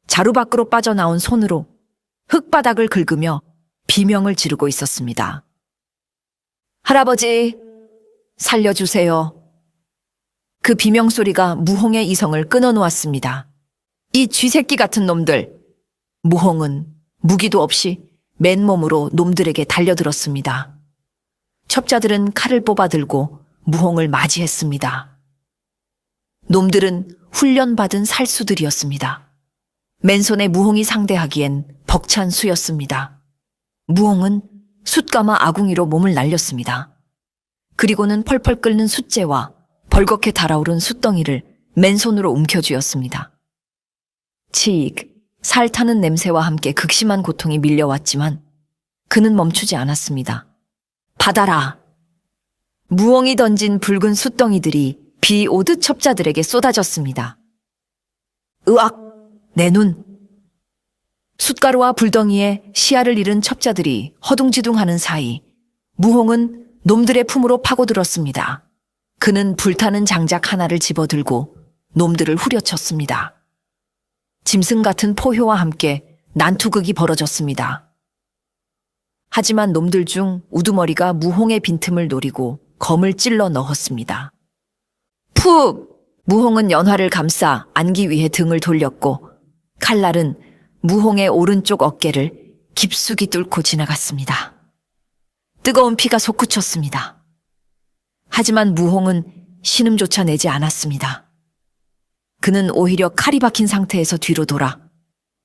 Speaker 2: 자루 밖으로 빠져나온 손으로 흙바닥을 긁으며 비명을 지르고 있었습니다. 할아버지, 살려주세요. 그 비명소리가 무홍의 이성을 끊어놓았습니다. 이 쥐새끼 같은 놈들! 무홍은 무기도 없이 맨몸으로 놈들에게 달려들었습니다. 첩자들은 칼을 뽑아 들고 무홍을 맞이했습니다. 놈들은 훈련받은 살수들이었습니다. 맨손에 무홍이 상대하기엔 벅찬 수였습니다. 무홍은 숫가마 아궁이로 몸을 날렸습니다. 그리고는 펄펄 끓는 숫재와 벌겋게 달아오른 숫덩이를 맨손으로 움켜쥐었습니다. 치익, 살 타는 냄새와 함께 극심한 고통이 밀려왔지만 그는 멈추지 않았습니다. 받아라! 무홍이 던진 붉은 숫덩이들이 비 오듯 첩자들에게 쏟아졌습니다. 으악! 내 눈! 숫가루와 불덩이에 시야를 잃은 첩자들이 허둥지둥하는 사이 무홍은 놈들의 품으로 파고들었습니다. 그는 불타는 장작 하나를 집어들고 놈들을 후려쳤습니다. 짐승 같은 포효와 함께 난투극이 벌어졌습니다. 하지만 놈들 중 우두머리가 무홍의 빈틈을 노리고 검을 찔러 넣었습니다. 푹! 무홍은 연화를 감싸 안기 위해 등을 돌렸고 칼날은 무홍의 오른쪽 어깨를 깊숙이 뚫고 지나갔습니다. 뜨거운 피가 솟구쳤습니다. 하지만 무홍은 신음조차 내지 않았습니다. 그는 오히려 칼이 박힌 상태에서 뒤로 돌아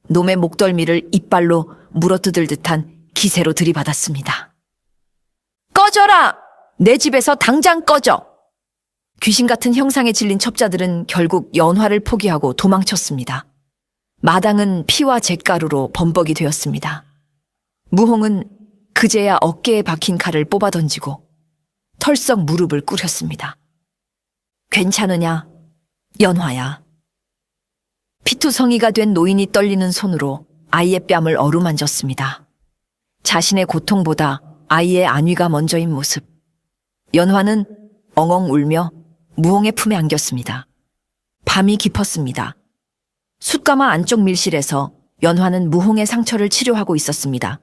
Speaker 2: 놈의 목덜미를 이빨로 물어뜯을 듯한 기세로 들이받았습니다. 꺼져라! 내 집에서 당장 꺼져! 귀신 같은 형상에 질린 첩자들은 결국 연화를 포기하고 도망쳤습니다. 마당은 피와 잿가루로 범벅이 되었습니다. 무홍은 그제야 어깨에 박힌 칼을 뽑아 던지고 털썩 무릎을 꿇혔습니다. 괜찮으냐, 연화야. 피투성이가 된 노인이 떨리는 손으로 아이의 뺨을 어루만졌습니다. 자신의 고통보다 아이의 안위가 먼저인 모습. 연화는 엉엉 울며 무홍의 품에 안겼습니다. 밤이 깊었습니다. 숯가마 안쪽 밀실에서 연화는 무홍의 상처를 치료하고 있었습니다.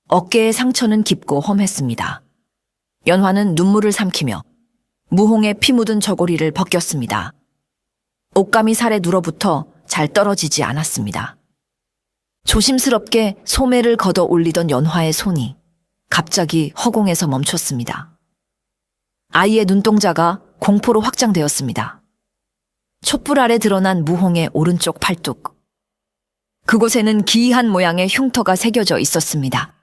Speaker 2: 어깨의 상처는 깊고 험했습니다. 연화는 눈물을 삼키며 무홍의 피 묻은 저고리를 벗겼습니다. 옷감이 살에 눌어붙어 잘 떨어지지 않았습니다. 조심스럽게 소매를 걷어 올리던 연화의 손이 갑자기 허공에서 멈췄습니다. 아이의 눈동자가 공포로 확장되었습니다. 촛불 아래 드러난 무홍의 오른쪽 팔뚝. 그곳에는 기이한 모양의 흉터가 새겨져 있었습니다.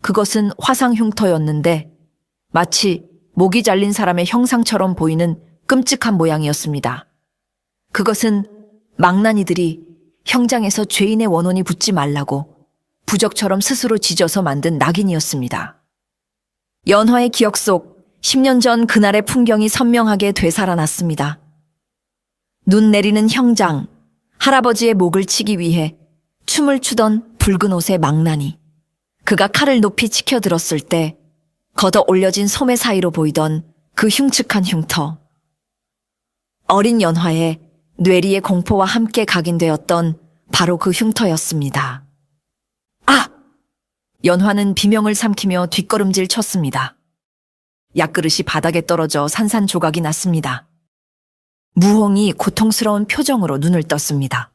Speaker 2: 그것은 화상 흉터였는데 마치 목이 잘린 사람의 형상처럼 보이는 끔찍한 모양이었습니다. 그것은 망나니들이 형장에서 죄인의 원혼이 붙지 말라고 부적처럼 스스로 지져서 만든 낙인이었습니다. 연화의 기억 속 10년 전 그날의 풍경이 선명하게 되살아났습니다. 눈 내리는 형장, 할아버지의 목을 치기 위해 춤을 추던 붉은 옷의 망나니, 그가 칼을 높이 치켜들었을 때 걷어 올려진 소매 사이로 보이던 그 흉측한 흉터. 어린 연화의 뇌리의 공포와 함께 각인되었던 바로 그 흉터였습니다. 아! 연화는 비명을 삼키며 뒷걸음질 쳤습니다. 약그릇이 바닥에 떨어져 산산조각이 났습니다. 무홍이 고통스러운 표정으로 눈을 떴습니다.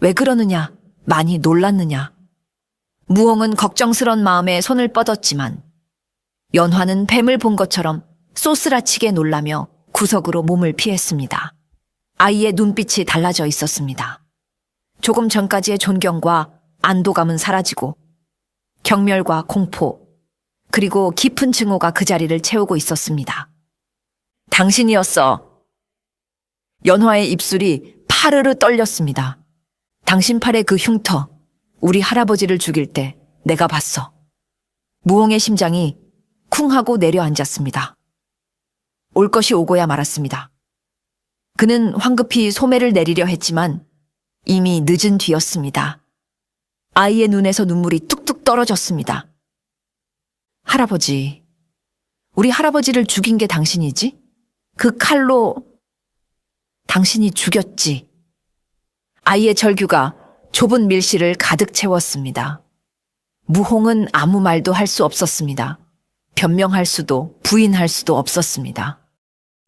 Speaker 2: 왜 그러느냐? 많이 놀랐느냐? 무홍은 걱정스런 마음에 손을 뻗었지만 연화는 뱀을 본 것처럼 쏘스라치게 놀라며 구석으로 몸을 피했습니다. 아이의 눈빛이 달라져 있었습니다. 조금 전까지의 존경과 안도감은 사라지고 경멸과 공포, 그리고 깊은 증오가 그 자리를 채우고 있었습니다. 당신이었어. 연화의 입술이 파르르 떨렸습니다. 당신 팔의 그 흉터, 우리 할아버지를 죽일 때 내가 봤어. 무홍의 심장이 쿵 하고 내려앉았습니다. 올 것이 오고야 말았습니다. 그는 황급히 소매를 내리려 했지만 이미 늦은 뒤였습니다. 아이의 눈에서 눈물이 뚝뚝 떨어졌습니다. 할아버지, 우리 할아버지를 죽인 게 당신이지? 그 칼로 당신이 죽였지. 아이의 절규가 좁은 밀실을 가득 채웠습니다. 무홍은 아무 말도 할 수 없었습니다. 변명할 수도 부인할 수도 없었습니다.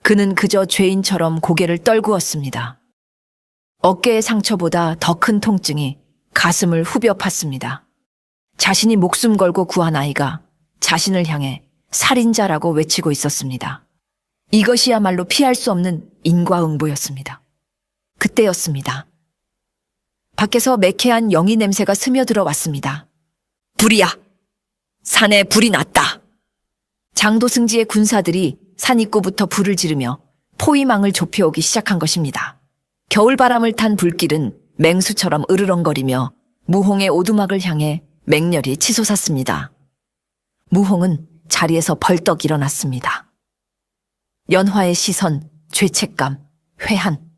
Speaker 2: 그는 그저 죄인처럼 고개를 떨구었습니다. 어깨의 상처보다 더 큰 통증이 가슴을 후벼 팠습니다. 자신이 목숨 걸고 구한 아이가 자신을 향해 살인자라고 외치고 있었습니다. 이것이야말로 피할 수 없는 인과응보였습니다. 그때였습니다. 밖에서 매캐한 영이 냄새가 스며들어 왔습니다. 불이야! 산에 불이 났다! 장도승지의 군사들이 산 입구부터 불을 지르며 포위망을 좁혀오기 시작한 것입니다. 겨울바람을 탄 불길은 맹수처럼 으르렁거리며 무홍의 오두막을 향해 맹렬히 치솟았습니다. 무홍은 자리에서 벌떡 일어났습니다. 연화의 시선, 죄책감, 회한.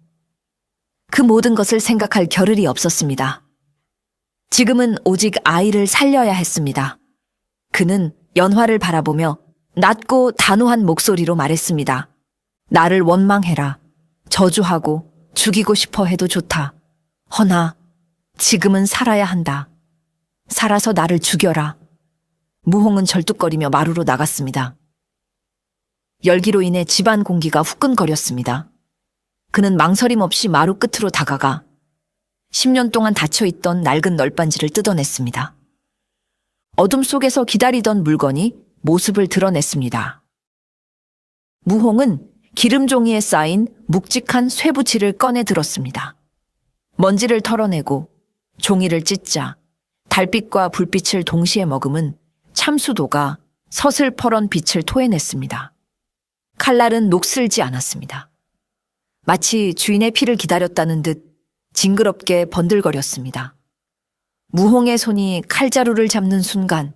Speaker 2: 그 모든 것을 생각할 겨를이 없었습니다. 지금은 오직 아이를 살려야 했습니다. 그는 연화를 바라보며 낮고 단호한 목소리로 말했습니다. 나를 원망해라. 저주하고 죽이고 싶어 해도 좋다. 허나 지금은 살아야 한다. 살아서 나를 죽여라. 무홍은 절뚝거리며 마루로 나갔습니다. 열기로 인해 집안 공기가 후끈거렸습니다. 그는 망설임 없이 마루 끝으로 다가가 10년 동안 닫혀있던 낡은 널빤지를 뜯어냈습니다. 어둠 속에서 기다리던 물건이 모습을 드러냈습니다. 무홍은 기름 종이에 쌓인 묵직한 쇠붙이를 꺼내 들었습니다. 먼지를 털어내고 종이를 찢자 달빛과 불빛을 동시에 머금은 참수도가 서슬퍼런 빛을 토해냈습니다. 칼날은 녹슬지 않았습니다. 마치 주인의 피를 기다렸다는 듯 징그럽게 번들거렸습니다. 무홍의 손이 칼자루를 잡는 순간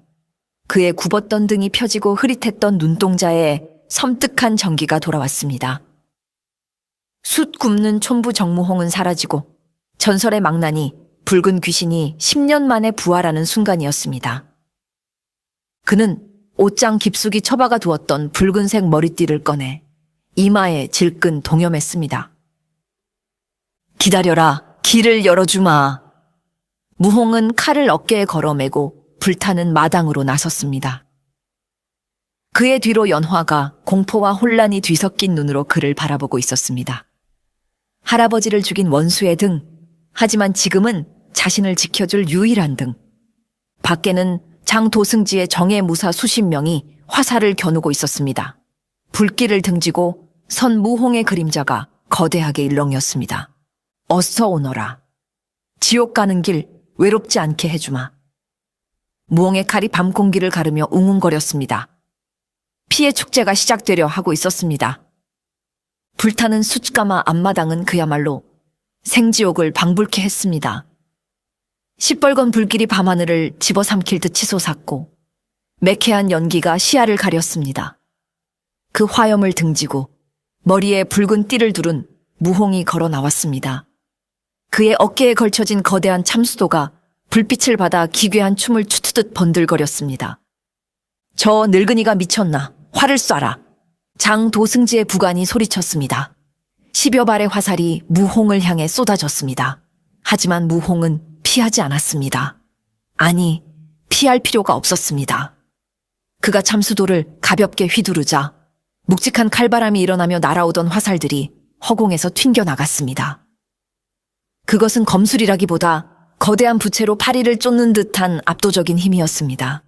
Speaker 2: 그의 굽었던 등이 펴지고 흐릿했던 눈동자에 섬뜩한 전기가 돌아왔습니다. 숯 굽는 촌부 정무홍은 사라지고 전설의 망나니 붉은 귀신이 10년 만에 부활하는 순간이었습니다. 그는 옷장 깊숙이 처박아 두었던 붉은색 머리띠를 꺼내 이마에 질끈 동여맸습니다. 기다려라, 길을 열어주마. 무홍은 칼을 어깨에 걸어매고 불타는 마당으로 나섰습니다. 그의 뒤로 연화가 공포와 혼란이 뒤섞인 눈으로 그를 바라보고 있었습니다. 할아버지를 죽인 원수의 등, 하지만 지금은 자신을 지켜줄 유일한 등. 밖에는 장도승지의 정예무사 수십 명이 화살을 겨누고 있었습니다. 불길을 등지고 선 무홍의 그림자가 거대하게 일렁였습니다. 어서 오너라. 지옥 가는 길 외롭지 않게 해주마. 무홍의 칼이 밤 공기를 가르며 웅웅거렸습니다. 피의 축제가 시작되려 하고 있었습니다. 불타는 숯가마 앞마당은 그야말로 생지옥을 방불케 했습니다. 시뻘건 불길이 밤하늘을 집어삼킬 듯 치솟았고 매캐한 연기가 시야를 가렸습니다. 그 화염을 등지고 머리에 붉은 띠를 두른 무홍이 걸어 나왔습니다. 그의 어깨에 걸쳐진 거대한 참수도가 불빛을 받아 기괴한 춤을 추트듯 번들거렸습니다. 저 늙은이가 미쳤나? 활을 쏴라. 장도승지의 부관이 소리쳤습니다. 10여 발의 화살이 무홍을 향해 쏟아졌습니다. 하지만 무홍은 피하지 않았습니다. 아니, 피할 필요가 없었습니다. 그가 참수도를 가볍게 휘두르자 묵직한 칼바람이 일어나며 날아오던 화살들이 허공에서 튕겨나갔습니다. 그것은 검술이라기보다 거대한 부채로 파리를 쫓는 듯한 압도적인 힘이었습니다.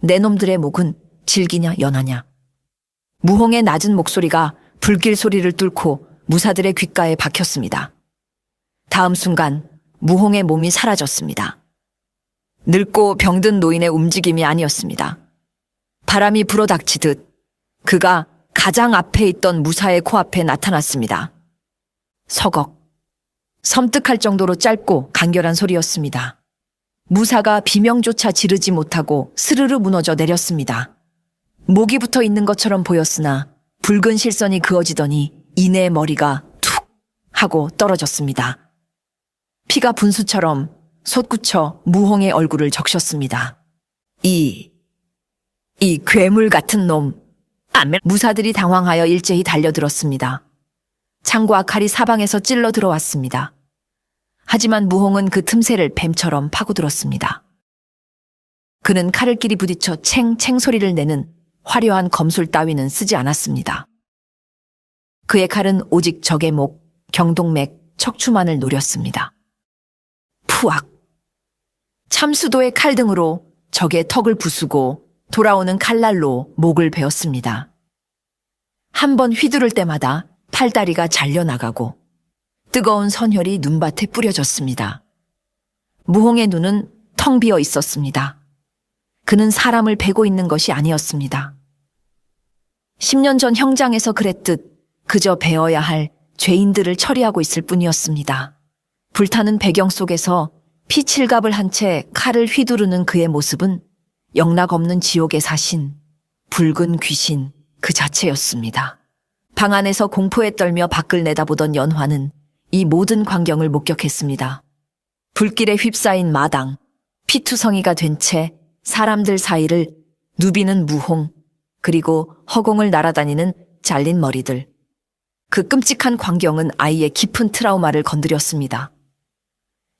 Speaker 2: 내 놈들의 목은 질기냐 연하냐. 무홍의 낮은 목소리가 불길 소리를 뚫고 무사들의 귓가에 박혔습니다. 다음 순간 무홍의 몸이 사라졌습니다. 늙고 병든 노인의 움직임이 아니었습니다. 바람이 불어닥치듯 그가 가장 앞에 있던 무사의 코앞에 나타났습니다. 서걱. 섬뜩할 정도로 짧고 간결한 소리였습니다. 무사가 비명조차 지르지 못하고 스르르 무너져 내렸습니다. 목이 붙어 있는 것처럼 보였으나 붉은 실선이 그어지더니 이내 머리가 툭 하고 떨어졌습니다. 피가 분수처럼 솟구쳐 무홍의 얼굴을 적셨습니다. 이 괴물 같은 놈. 무사들이 당황하여 일제히 달려들었습니다. 창과 칼이 사방에서 찔러 들어왔습니다. 하지만 무홍은 그 틈새를 뱀처럼 파고들었습니다. 그는 칼을 끼리 부딪혀 챙챙 소리를 내는 화려한 검술 따위는 쓰지 않았습니다. 그의 칼은 오직 적의 목, 경동맥, 척추만을 노렸습니다. 푸악! 참수도의 칼등으로 적의 턱을 부수고 돌아오는 칼날로 목을 베었습니다. 한 번 휘두를 때마다 팔다리가 잘려나가고 뜨거운 선혈이 눈밭에 뿌려졌습니다. 무홍의 눈은 텅 비어 있었습니다. 그는 사람을 베고 있는 것이 아니었습니다. 10년 전 형장에서 그랬듯 그저 베어야 할 죄인들을 처리하고 있을 뿐이었습니다. 불타는 배경 속에서 피칠갑을 한 채 칼을 휘두르는 그의 모습은 영락없는 지옥의 사신, 붉은 귀신 그 자체였습니다. 방 안에서 공포에 떨며 밖을 내다보던 연화는 이 모든 광경을 목격했습니다. 불길에 휩싸인 마당, 피투성이가 된 채 사람들 사이를 누비는 무홍, 그리고 허공을 날아다니는 잘린 머리들. 그 끔찍한 광경은 아이의 깊은 트라우마를 건드렸습니다.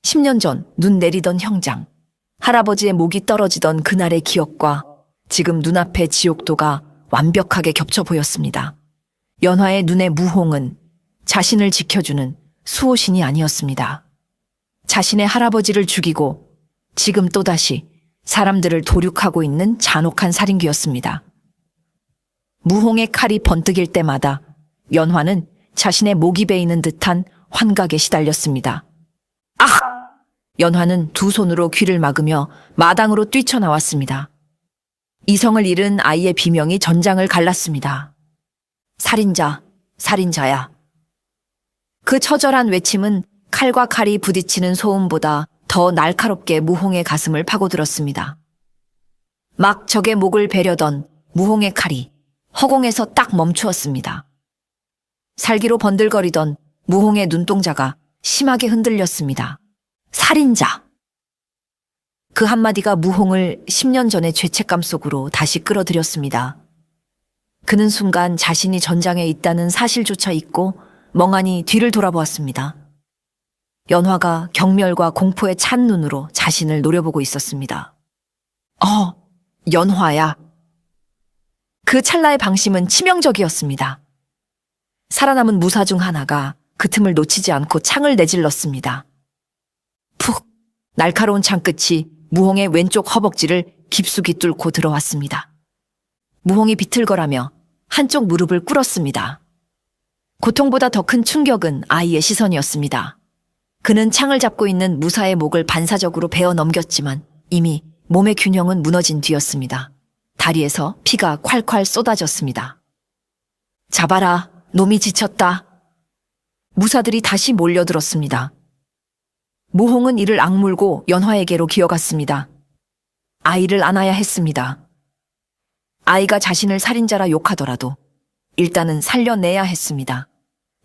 Speaker 2: 10년 전 눈 내리던 형장, 할아버지의 목이 떨어지던 그날의 기억과 지금 눈앞의 지옥도가 완벽하게 겹쳐 보였습니다. 연화의 눈의 무홍은 자신을 지켜주는 수호신이 아니었습니다. 자신의 할아버지를 죽이고 지금 또다시 사람들을 도륙하고 있는 잔혹한 살인귀였습니다. 무홍의 칼이 번뜩일 때마다 연화는 자신의 목이 베이는 듯한 환각에 시달렸습니다. 아! 연화는 두 손으로 귀를 막으며 마당으로 뛰쳐나왔습니다. 이성을 잃은 아이의 비명이 전장을 갈랐습니다. 살인자, 살인자야. 그 처절한 외침은 칼과 칼이 부딪히는 소음보다 더 날카롭게 무홍의 가슴을 파고들었습니다. 막 적의 목을 베려던 무홍의 칼이 허공에서 딱 멈추었습니다. 살기로 번들거리던 무홍의 눈동자가 심하게 흔들렸습니다. 살인자! 그 한마디가 무홍을 10년 전의 죄책감 속으로 다시 끌어들였습니다. 그는 순간 자신이 전장에 있다는 사실조차 잊고 멍하니 뒤를 돌아보았습니다. 연화가 경멸과 공포에 찬 눈으로 자신을 노려보고 있었습니다. 연화야. 그 찰나의 방심은 치명적이었습니다. 살아남은 무사 중 하나가 그 틈을 놓치지 않고 창을 내질렀습니다. 푹! 날카로운 창끝이 무홍의 왼쪽 허벅지를 깊숙이 뚫고 들어왔습니다. 무홍이 비틀거라며 한쪽 무릎을 꿇었습니다. 고통보다 더 큰 충격은 아이의 시선이었습니다. 그는 창을 잡고 있는 무사의 목을 반사적으로 베어 넘겼지만 이미 몸의 균형은 무너진 뒤였습니다. 다리에서 피가 콸콸 쏟아졌습니다. 잡아라, 놈이 지쳤다. 무사들이 다시 몰려들었습니다. 무홍은 이를 악물고 연화에게로 기어갔습니다. 아이를 안아야 했습니다. 아이가 자신을 살인자라 욕하더라도 일단은 살려내야 했습니다.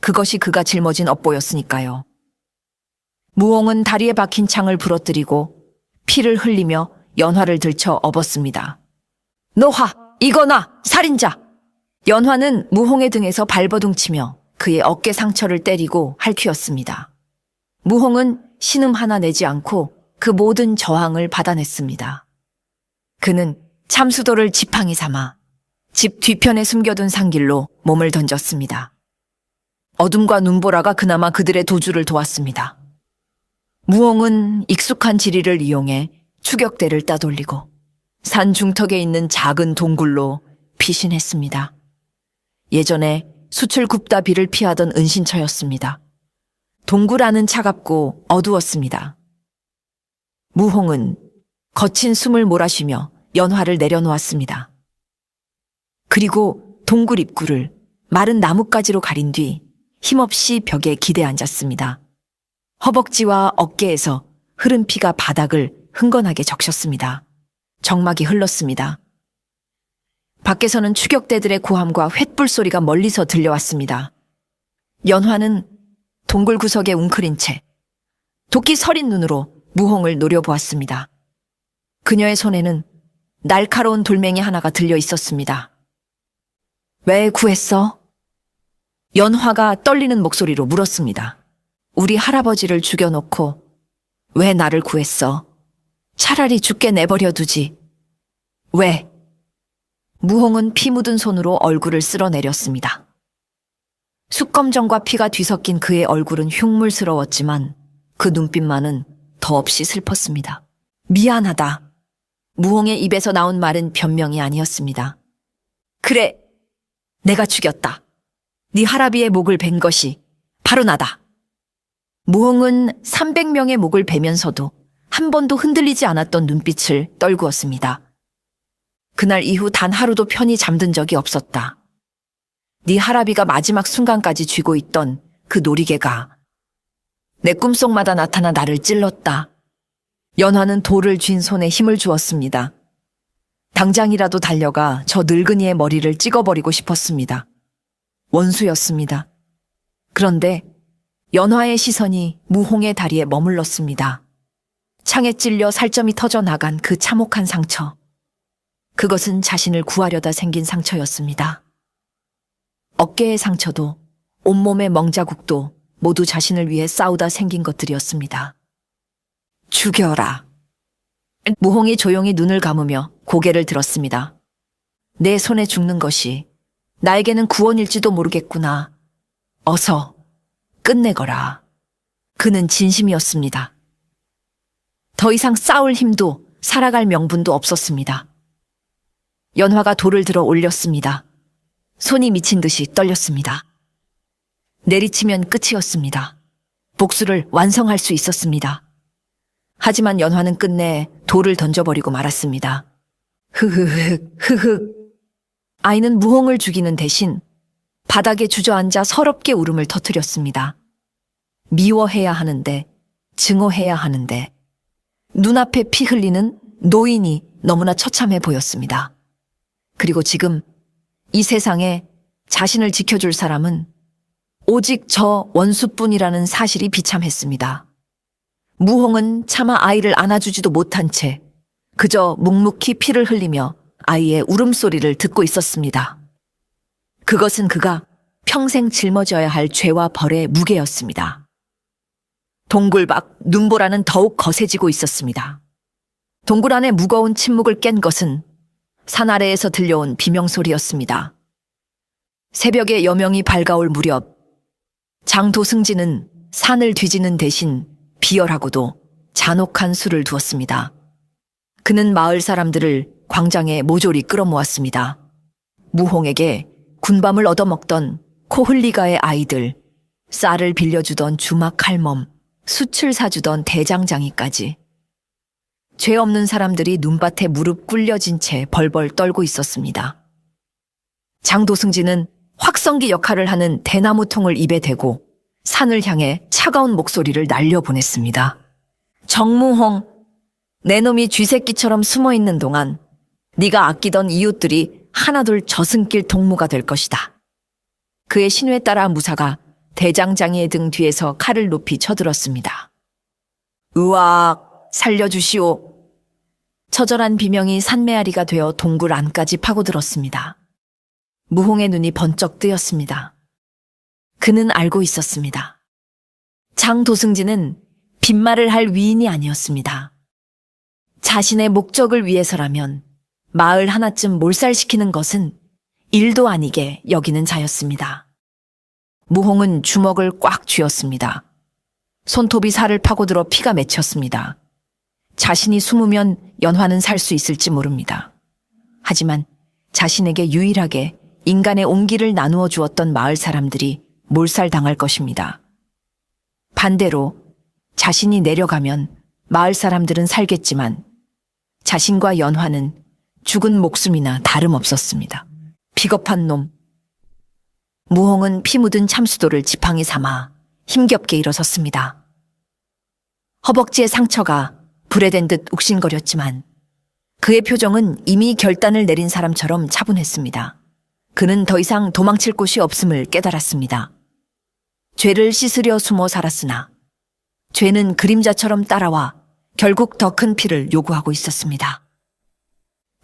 Speaker 2: 그것이 그가 짊어진 업보였으니까요. 무홍은 다리에 박힌 창을 부러뜨리고 피를 흘리며 연화를 들쳐 업었습니다. 노화! 이거나! 살인자! 연화는 무홍의 등에서 발버둥치며 그의 어깨 상처를 때리고 할퀴었습니다. 무홍은 신음 하나 내지 않고 그 모든 저항을 받아냈습니다. 그는 참수도를 지팡이 삼아 집 뒤편에 숨겨둔 산길로 몸을 던졌습니다. 어둠과 눈보라가 그나마 그들의 도주를 도왔습니다. 무홍은 익숙한 지리를 이용해 추격대를 따돌리고 산 중턱에 있는 작은 동굴로 피신했습니다. 예전에 수출 굽다 비를 피하던 은신처였습니다. 동굴 안은 차갑고 어두웠습니다. 무홍은 거친 숨을 몰아쉬며 연화를 내려놓았습니다. 그리고 동굴 입구를 마른 나뭇가지로 가린 뒤 힘없이 벽에 기대 앉았습니다. 허벅지와 어깨에서 흐른 피가 바닥을 흥건하게 적셨습니다. 정막이 흘렀습니다. 밖에서는 추격대들의 고함과 횃불 소리가 멀리서 들려왔습니다. 연화는 동굴 구석에 웅크린 채 도끼 서린 눈으로 무홍을 노려보았습니다. 그녀의 손에는 날카로운 돌멩이 하나가 들려 있었습니다. 왜 구했어? 연화가 떨리는 목소리로 물었습니다. 우리 할아버지를 죽여놓고 왜 나를 구했어? 차라리 죽게 내버려 두지. 왜? 무홍은 피 묻은 손으로 얼굴을 쓸어내렸습니다. 숯검정과 피가 뒤섞인 그의 얼굴은 흉물스러웠지만 그 눈빛만은 더없이 슬펐습니다. 미안하다. 무홍의 입에서 나온 말은 변명이 아니었습니다. 그래, 내가 죽였다. 네 할아비의 목을 벤 것이 바로 나다. 무홍은 300명의 목을 베면서도 한 번도 흔들리지 않았던 눈빛을 떨구었습니다. 그날 이후 단 하루도 편히 잠든 적이 없었다. 네 할아비가 마지막 순간까지 쥐고 있던 그 놀이개가 내 꿈속마다 나타나 나를 찔렀다. 연화는 돌을 쥔 손에 힘을 주었습니다. 당장이라도 달려가 저 늙은이의 머리를 찍어버리고 싶었습니다. 원수였습니다. 그런데 연화의 시선이 무홍의 다리에 머물렀습니다. 창에 찔려 살점이 터져 나간 그 참혹한 상처. 그것은 자신을 구하려다 생긴 상처였습니다. 어깨의 상처도 온몸의 멍자국도 모두 자신을 위해 싸우다 생긴 것들이었습니다. 죽여라. 무홍이 조용히 눈을 감으며 고개를 들었습니다. 내 손에 죽는 것이 나에게는 구원일지도 모르겠구나. 어서 끝내거라. 그는 진심이었습니다. 더 이상 싸울 힘도 살아갈 명분도 없었습니다. 연화가 돌을 들어 올렸습니다. 손이 미친 듯이 떨렸습니다. 내리치면 끝이었습니다. 복수를 완성할 수 있었습니다. 하지만 연화는 끝내 돌을 던져버리고 말았습니다. 흐흐흐. 아이는 무홍을 죽이는 대신 바닥에 주저앉아 서럽게 울음을 터뜨렸습니다. 미워해야 하는데, 증오해야 하는데, 눈앞에 피 흘리는 노인이 너무나 처참해 보였습니다. 그리고 지금 이 세상에 자신을 지켜줄 사람은 오직 저 원수뿐이라는 사실이 비참했습니다. 무홍은 차마 아이를 안아주지도 못한 채 그저 묵묵히 피를 흘리며 아이의 울음소리를 듣고 있었습니다. 그것은 그가 평생 짊어져야 할 죄와 벌의 무게였습니다. 동굴 밖 눈보라는 더욱 거세지고 있었습니다. 동굴 안의 무거운 침묵을 깬 것은 산 아래에서 들려온 비명소리였습니다. 새벽의 여명이 밝아올 무렵 장도승지는 산을 뒤지는 대신 비열하고도 잔혹한 수를 두었습니다. 그는 마을 사람들을 광장에 모조리 끌어모았습니다. 무홍에게 군밤을 얻어먹던 코흘리가의 아이들, 쌀을 빌려주던 주막 할멈, 숯을 사주던 대장장이까지. 죄 없는 사람들이 눈밭에 무릎 꿇려진 채 벌벌 떨고 있었습니다. 장도승지는 확성기 역할을 하는 대나무통을 입에 대고 산을 향해 차가운 목소리를 날려보냈습니다. 정무홍, 내 놈이 쥐새끼처럼 숨어있는 동안 네가 아끼던 이웃들이 하나둘 저승길 동무가 될 것이다. 그의 신호에 따라 무사가 대장장이의 등 뒤에서 칼을 높이 쳐들었습니다. 으악, 살려주시오. 처절한 비명이 산메아리가 되어 동굴 안까지 파고들었습니다. 무홍의 눈이 번쩍 뜨였습니다. 그는 알고 있었습니다. 장도승지는 빈말을 할 위인이 아니었습니다. 자신의 목적을 위해서라면 마을 하나쯤 몰살시키는 것은 일도 아니게 여기는 자였습니다. 무홍은 주먹을 꽉 쥐었습니다. 손톱이 살을 파고들어 피가 맺혔습니다. 자신이 숨으면 연화는 살 수 있을지 모릅니다. 하지만 자신에게 유일하게 인간의 온기를 나누어 주었던 마을 사람들이 몰살당할 것입니다. 반대로 자신이 내려가면 마을 사람들은 살겠지만 자신과 연화는 죽은 목숨이나 다름없었습니다. 비겁한 놈. 무홍은 피 묻은 참수도를 지팡이 삼아 힘겹게 일어섰습니다. 허벅지의 상처가 불에 댄 듯 욱신거렸지만 그의 표정은 이미 결단을 내린 사람처럼 차분했습니다. 그는 더 이상 도망칠 곳이 없음을 깨달았습니다. 죄를 씻으려 숨어 살았으나 죄는 그림자처럼 따라와 결국 더 큰 피를 요구하고 있었습니다.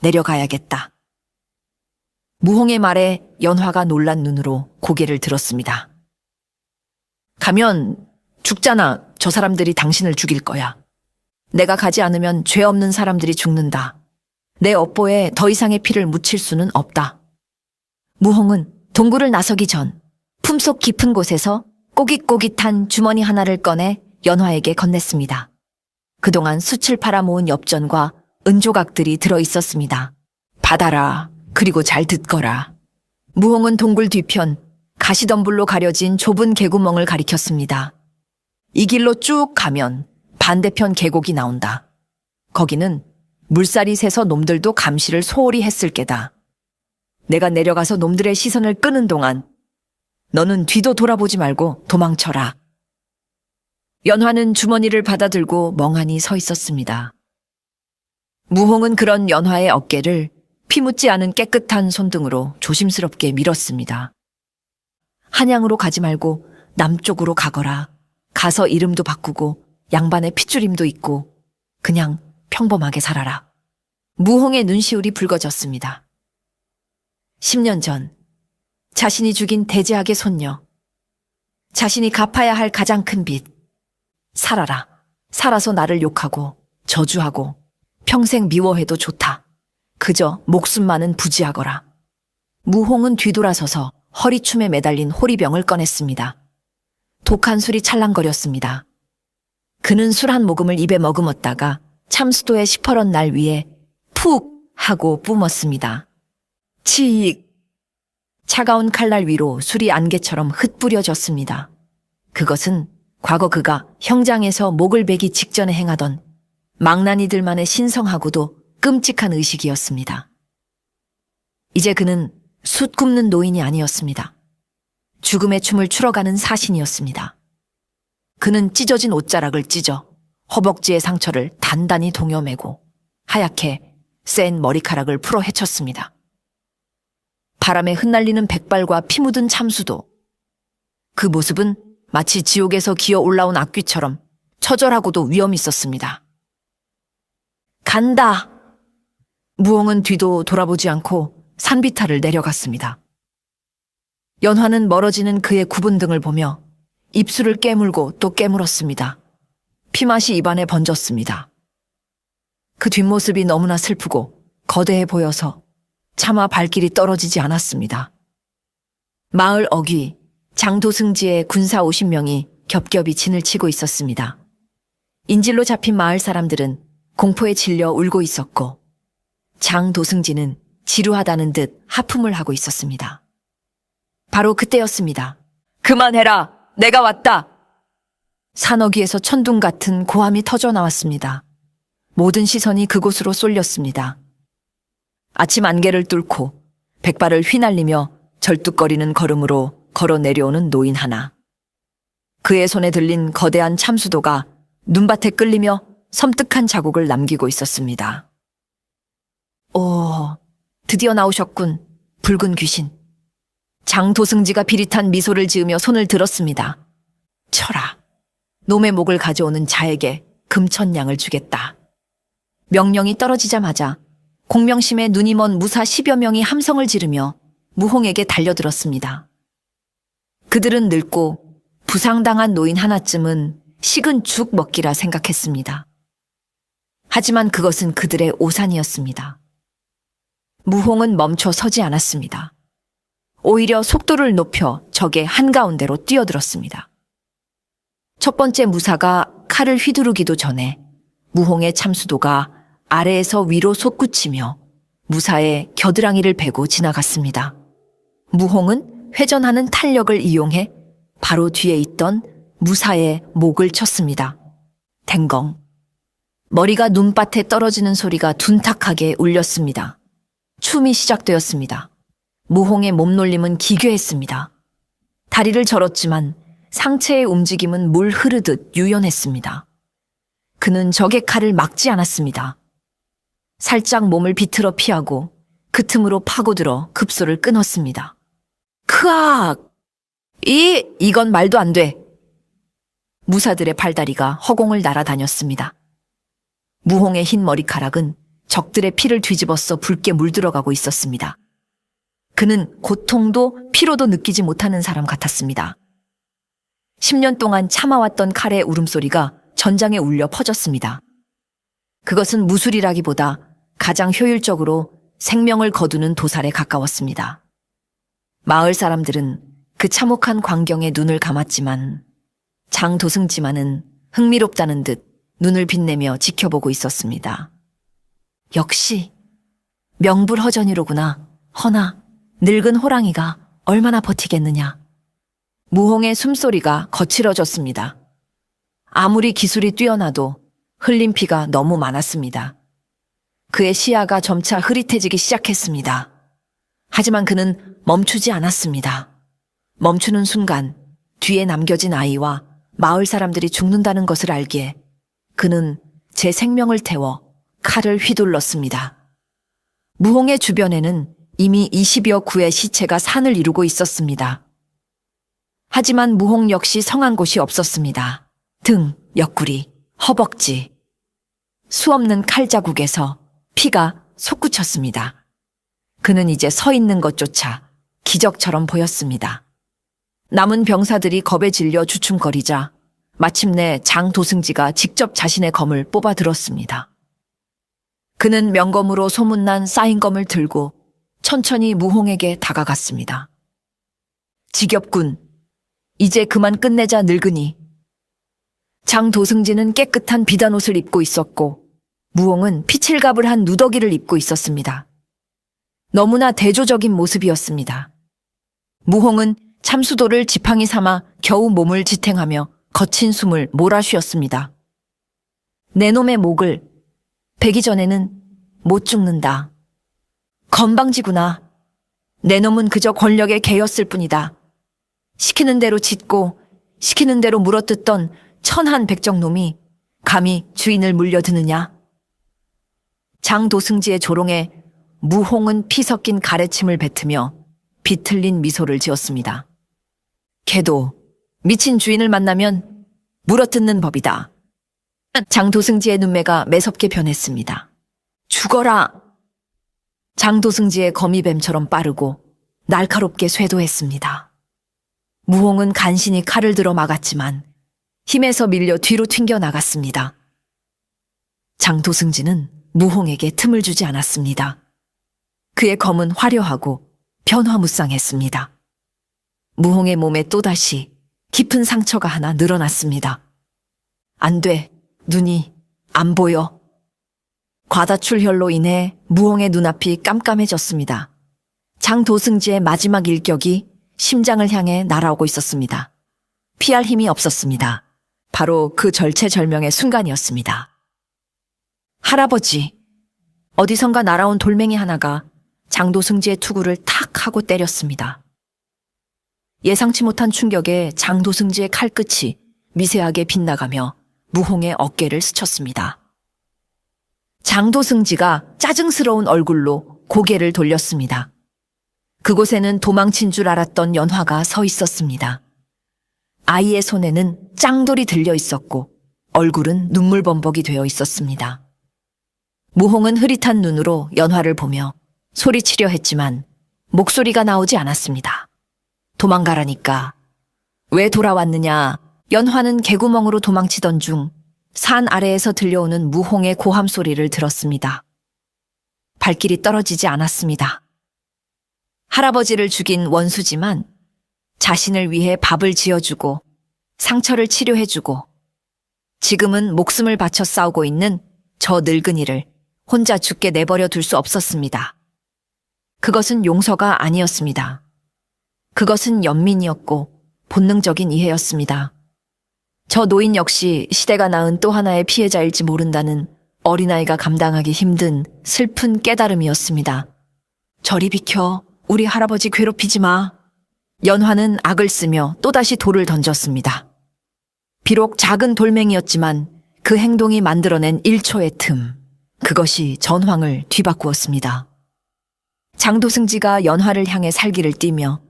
Speaker 2: 내려가야겠다. 무홍의 말에 연화가 놀란 눈으로 고개를 들었습니다. 가면 죽잖아. 저 사람들이 당신을 죽일 거야. 내가 가지 않으면 죄 없는 사람들이 죽는다. 내 업보에 더 이상의 피를 묻힐 수는 없다. 무홍은 동굴을 나서기 전 품속 깊은 곳에서 꼬깃꼬깃한 주머니 하나를 꺼내 연화에게 건넸습니다. 그동안 숯을 팔아 모은 엽전과 은조각들이 들어 있었습니다. 받아라. 그리고 잘 듣거라. 무홍은 동굴 뒤편 가시덤불로 가려진 좁은 개구멍을 가리켰습니다. 이 길로 쭉 가면 반대편 계곡이 나온다. 거기는 물살이 새서 놈들도 감시를 소홀히 했을 게다. 내가 내려가서 놈들의 시선을 끄는 동안 너는 뒤도 돌아보지 말고 도망쳐라. 연화는 주머니를 받아들고 멍하니 서 있었습니다. 무홍은 그런 연화의 어깨를 피 묻지 않은 깨끗한 손등으로 조심스럽게 밀었습니다. 한양으로 가지 말고 남쪽으로 가거라. 가서 이름도 바꾸고 양반의 핏줄임도 있고 그냥 평범하게 살아라. 무홍의 눈시울이 붉어졌습니다. 10년 전 자신이 죽인 대제학의 손녀, 자신이 갚아야 할 가장 큰 빚, 살아라. 살아서 나를 욕하고 저주하고 평생 미워해도 좋다. 그저 목숨만은 부지하거라. 무홍은 뒤돌아서서 허리춤에 매달린 호리병을 꺼냈습니다. 독한 술이 찰랑거렸습니다. 그는 술 한 모금을 입에 머금었다가 참수도의 시퍼런 날 위에 푹 하고 뿜었습니다. 칙! 차가운 칼날 위로 술이 안개처럼 흩뿌려졌습니다. 그것은 과거 그가 형장에서 목을 베기 직전에 행하던 망나니들만의 신성하고도 끔찍한 의식이었습니다. 이제 그는 숯 굽는 노인이 아니었습니다. 죽음의 춤을 추러가는 사신이었습니다. 그는 찢어진 옷자락을 찢어 허벅지의 상처를 단단히 동여매고 하얗게 센 머리카락을 풀어 헤쳤습니다. 바람에 흩날리는 백발과 피 묻은 참수도, 그 모습은 마치 지옥에서 기어 올라온 악귀처럼 처절하고도 위험 있었습니다. 간다! 무홍은 뒤도 돌아보지 않고 산비탈을 내려갔습니다. 연화는 멀어지는 그의 굽은 등을 보며 입술을 깨물고 또 깨물었습니다. 피맛이 입안에 번졌습니다. 그 뒷모습이 너무나 슬프고 거대해 보여서 차마 발길이 떨어지지 않았습니다. 마을 어귀, 장도승지의 군사 50명이 겹겹이 진을 치고 있었습니다. 인질로 잡힌 마을 사람들은 공포에 질려 울고 있었고, 장도승지는 지루하다는 듯 하품을 하고 있었습니다. 바로 그때였습니다. 그만해라! 내가 왔다! 산어귀에서 천둥 같은 고함이 터져 나왔습니다. 모든 시선이 그곳으로 쏠렸습니다. 아침 안개를 뚫고 백발을 휘날리며 절뚝거리는 걸음으로 걸어 내려오는 노인 하나. 그의 손에 들린 거대한 참수도가 눈밭에 끌리며 섬뜩한 자국을 남기고 있었습니다. 오, 드디어 나오셨군, 붉은 귀신. 장도승지가 비릿한 미소를 지으며 손을 들었습니다. 쳐라. 놈의 목을 가져오는 자에게 금천냥을 주겠다. 명령이 떨어지자마자 공명심에 눈이 먼 무사 10여 명이 함성을 지르며 무홍에게 달려들었습니다. 그들은 늙고 부상당한 노인 하나쯤은 식은 죽 먹기라 생각했습니다. 하지만 그것은 그들의 오산이었습니다. 무홍은 멈춰 서지 않았습니다. 오히려 속도를 높여 적의 한가운데로 뛰어들었습니다. 첫 번째 무사가 칼을 휘두르기도 전에 무홍의 참수도가 아래에서 위로 솟구치며 무사의 겨드랑이를 베고 지나갔습니다. 무홍은 회전하는 탄력을 이용해 바로 뒤에 있던 무사의 목을 쳤습니다. 댕공. 머리가 눈밭에 떨어지는 소리가 둔탁하게 울렸습니다. 춤이 시작되었습니다. 무홍의 몸놀림은 기괴했습니다. 다리를 절었지만 상체의 움직임은 물 흐르듯 유연했습니다. 그는 적의 칼을 막지 않았습니다. 살짝 몸을 비틀어 피하고 그 틈으로 파고들어 급소를 끊었습니다. 크악! 이건 말도 안 돼. 무사들의 팔다리가 허공을 날아다녔습니다. 무홍의 흰 머리카락은 적들의 피를 뒤집어서 붉게 물들어가고 있었습니다. 그는 고통도 피로도 느끼지 못하는 사람 같았습니다. 10년 동안 참아왔던 칼의 울음소리가 전장에 울려 퍼졌습니다. 그것은 무술이라기보다 가장 효율적으로 생명을 거두는 도살에 가까웠습니다. 마을 사람들은 그 참혹한 광경에 눈을 감았지만 장도승지만은 흥미롭다는 듯 눈을 빛내며 지켜보고 있었습니다. 역시 명불허전이로구나. 허나 늙은 호랑이가 얼마나 버티겠느냐. 무홍의 숨소리가 거칠어졌습니다. 아무리 기술이 뛰어나도 흘린 피가 너무 많았습니다. 그의 시야가 점차 흐릿해지기 시작했습니다. 하지만 그는 멈추지 않았습니다. 멈추는 순간 뒤에 남겨진 아이와 마을 사람들이 죽는다는 것을 알기에 그는 제 생명을 태워 칼을 휘둘렀습니다. 무홍의 주변에는 이미 20여 구의 시체가 산을 이루고 있었습니다. 하지만 무홍 역시 성한 곳이 없었습니다. 등, 옆구리, 허벅지. 수없는 칼자국에서 피가 솟구쳤습니다. 그는 이제 서 있는 것조차 기적처럼 보였습니다. 남은 병사들이 겁에 질려 주춤거리자 마침내 장도승지가 직접 자신의 검을 뽑아 들었습니다. 그는 명검으로 소문난 쌓인 검을 들고 천천히 무홍에게 다가갔습니다. 지겹군. 이제 그만 끝내자 늙으니. 장도승지는 깨끗한 비단 옷을 입고 있었고 무홍은 피칠갑을 한 누더기를 입고 있었습니다. 너무나 대조적인 모습이었습니다. 무홍은 참수도를 지팡이 삼아 겨우 몸을 지탱하며 거친 숨을 몰아쉬었습니다. 내 놈의 목을 베기 전에는 못 죽는다. 건방지구나. 내 놈은 그저 권력의 개였을 뿐이다. 시키는 대로 짓고 시키는 대로 물어뜯던 천한 백정놈이 감히 주인을 물려드느냐. 장도승지의 조롱에 무홍은 피 섞인 가래침을 뱉으며 비틀린 미소를 지었습니다. 걔도 미친 주인을 만나면 물어뜯는 법이다. 장도승지의 눈매가 매섭게 변했습니다. 죽어라! 장도승지의 거미뱀처럼 빠르고 날카롭게 쇄도했습니다. 무홍은 간신히 칼을 들어 막았지만 힘에서 밀려 뒤로 튕겨 나갔습니다. 장도승지는 무홍에게 틈을 주지 않았습니다. 그의 검은 화려하고 변화무쌍했습니다. 무홍의 몸에 또다시 깊은 상처가 하나 늘어났습니다. 안 돼, 눈이 안 보여. 과다출혈로 인해 무홍의 눈앞이 깜깜해졌습니다. 장도승지의 마지막 일격이 심장을 향해 날아오고 있었습니다. 피할 힘이 없었습니다. 바로 그 절체절명의 순간이었습니다. 할아버지! 어디선가 날아온 돌멩이 하나가 장도승지의 투구를 탁 하고 때렸습니다. 예상치 못한 충격에 장도승지의 칼끝이 미세하게 빗나가며 무홍의 어깨를 스쳤습니다. 장도승지가 짜증스러운 얼굴로 고개를 돌렸습니다. 그곳에는 도망친 줄 알았던 연화가 서 있었습니다. 아이의 손에는 짱돌이 들려 있었고 얼굴은 눈물범벅이 되어 있었습니다. 무홍은 흐릿한 눈으로 연화를 보며 소리치려 했지만 목소리가 나오지 않았습니다. 도망가라니까. 왜 돌아왔느냐. 연화는 개구멍으로 도망치던 중 산 아래에서 들려오는 무홍의 고함 소리를 들었습니다. 발길이 떨어지지 않았습니다. 할아버지를 죽인 원수지만 자신을 위해 밥을 지어주고 상처를 치료해주고 지금은 목숨을 바쳐 싸우고 있는 저 늙은이를 혼자 죽게 내버려 둘 수 없었습니다. 그것은 용서가 아니었습니다. 그것은 연민이었고 본능적인 이해였습니다. 저 노인 역시 시대가 낳은 또 하나의 피해자일지 모른다는 어린아이가 감당하기 힘든 슬픈 깨달음이었습니다. 저리 비켜. 우리 할아버지 괴롭히지 마. 연화는 악을 쓰며 또다시 돌을 던졌습니다. 비록 작은 돌멩이였지만 그 행동이 만들어낸 1초의 틈. 그것이 전황을 뒤바꾸었습니다. 장도승지가 연화를 향해 살기를 띠며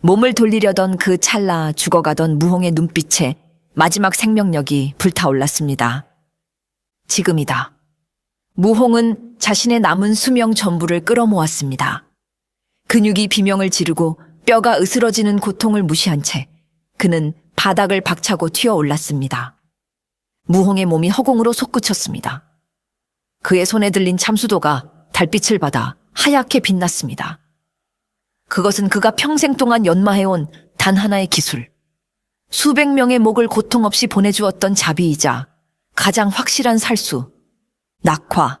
Speaker 2: 몸을 돌리려던 그 찰나 죽어가던 무홍의 눈빛에 마지막 생명력이 불타올랐습니다. 지금이다. 무홍은 자신의 남은 수명 전부를 끌어모았습니다. 근육이 비명을 지르고 뼈가 으스러지는 고통을 무시한 채 그는 바닥을 박차고 튀어올랐습니다. 무홍의 몸이 허공으로 솟구쳤습니다. 그의 손에 들린 참수도가 달빛을 받아 하얗게 빛났습니다. 그것은 그가 평생 동안 연마해온 단 하나의 기술. 수백 명의 목을 고통 없이 보내주었던 자비이자 가장 확실한 살수, 낙화.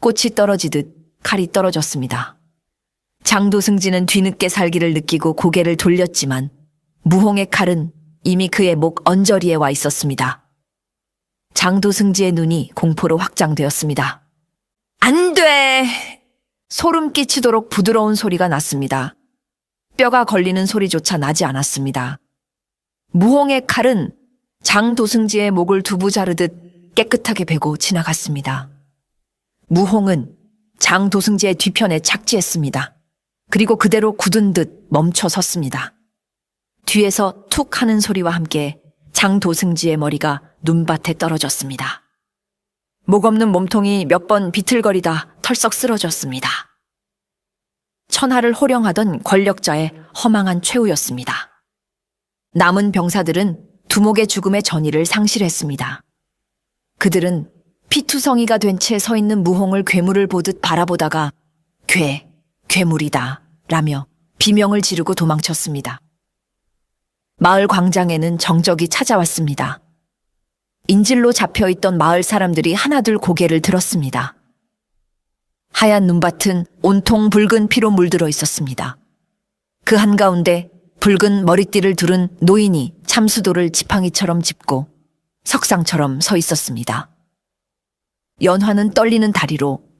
Speaker 2: 꽃이 떨어지듯 칼이 떨어졌습니다. 장도승지는 뒤늦게 살기를 느끼고 고개를 돌렸지만 무홍의 칼은 이미 그의 목 언저리에 와 있었습니다. 장도승지의 눈이 공포로 확장되었습니다. 안 돼! 소름 끼치도록 부드러운 소리가 났습니다. 뼈가 걸리는 소리조차 나지 않았습니다. 무홍의 칼은 장도승지의 목을 두부 자르듯 깨끗하게 베고 지나갔습니다. 무홍은 장도승지의 뒤편에 착지했습니다. 그리고 그대로 굳은 듯 멈춰 섰습니다. 뒤에서 툭 하는 소리와 함께 장도승지의 머리가 눈밭에 떨어졌습니다. 목 없는 몸통이 몇 번 비틀거리다 털썩 쓰러졌습니다. 천하를 호령하던 권력자의 허망한 최후였습니다. 남은 병사들은 두목의 죽음의 전의를 상실했습니다. 그들은 피투성이가 된 채 서 있는 무홍을 괴물을 보듯 바라보다가 괴물이다 라며 비명을 지르고 도망쳤습니다. 마을 광장에는 정적이 찾아왔습니다. 인질로 잡혀있던 마을 사람들이 하나둘 고개를 들었습니다. 하얀 눈밭은 온통 붉은 피로 물들어 있었습니다. 그 한가운데 붉은 머리띠를 두른 노인이 참수도를 지팡이처럼 짚고 석상처럼 서 있었습니다. 연화는 떨리는 다리로